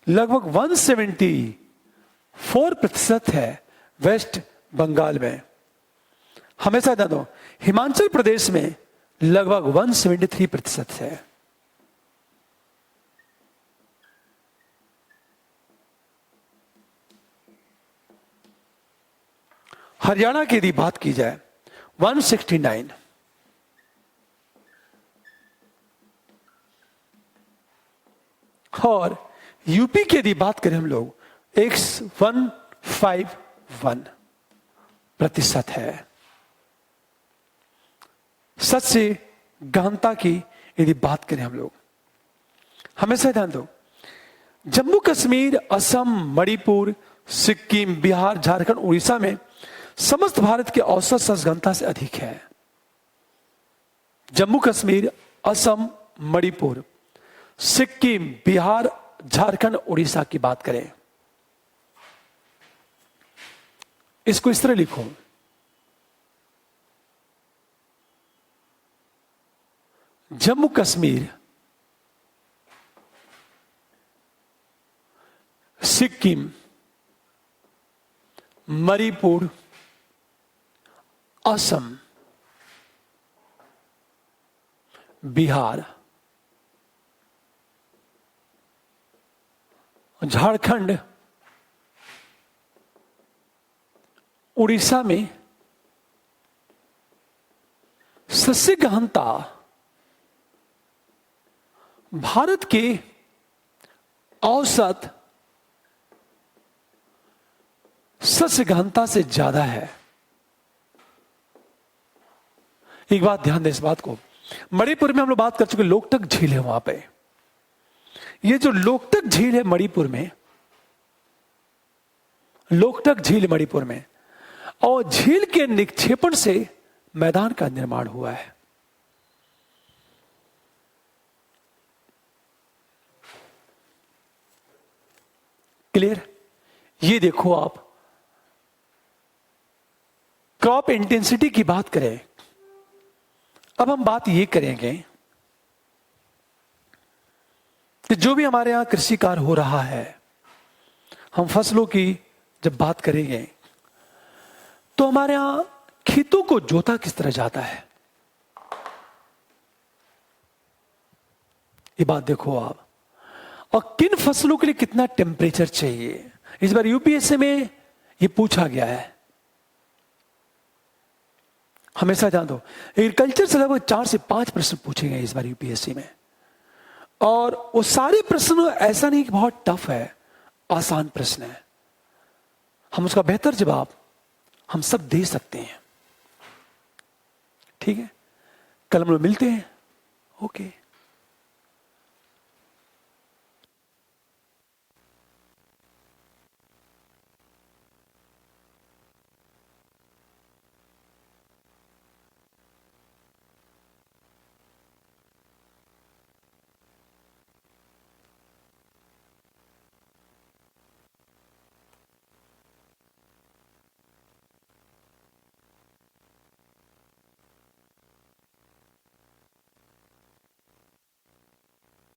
लगभग 174% है वेस्ट बंगाल में। हमेशा ध्यान दो, हिमाचल प्रदेश में लगभग 173% है। हरियाणा की यदि बात की जाए 169। और यूपी की यदि बात करें हम लोग, 151% है। सच्ची गहनता की यदि बात करें हम लोग, हमेशा ध्यान दो, जम्मू कश्मीर, असम, मणिपुर, सिक्किम, बिहार, झारखंड, उड़ीसा में समस्त भारत के औसत सघनता से अधिक है। जम्मू कश्मीर, असम, मणिपुर, सिक्किम, बिहार, झारखंड, उड़ीसा की बात करें, इसको इस तरह लिखो, जम्मू कश्मीर, सिक्किम, मणिपुर, असम, बिहार, झारखंड, उड़ीसा में सस्य गहनता भारत के औसत सस्य गहनता से ज्यादा है। एक बात ध्यान दें इस बात को, मणिपुर में हम लोग बात कर चुके, लोकटक झील है वहां पे। ये जो लोकटक झील है मणिपुर में, लोकटक झील मणिपुर में, और झील के निक्षेपण से मैदान का निर्माण हुआ है। क्लियर? ये देखो आप, क्रॉप इंटेंसिटी की बात करें, अब हम बात ये करेंगे कि जो भी हमारे यहां कृषि कार्य हो रहा है, हम फसलों की जब बात करेंगे तो हमारे यहां खेतों को जोता किस तरह जाता है, ये बात देखो आप। और किन फसलों के लिए कितना टेम्परेचर चाहिए, इस बार यूपीएससी में ये पूछा गया है। हमेशा ध्यान दो, एग्रीकल्चर से लगभग 4 से 5 प्रश्न पूछे गए इस बार यूपीएससी में, और वो सारे प्रश्न ऐसा नहीं कि बहुत टफ है, आसान प्रश्न है। हम उसका बेहतर जवाब हम सब दे सकते हैं। ठीक है, कल हम लोग मिलते हैं। ओके।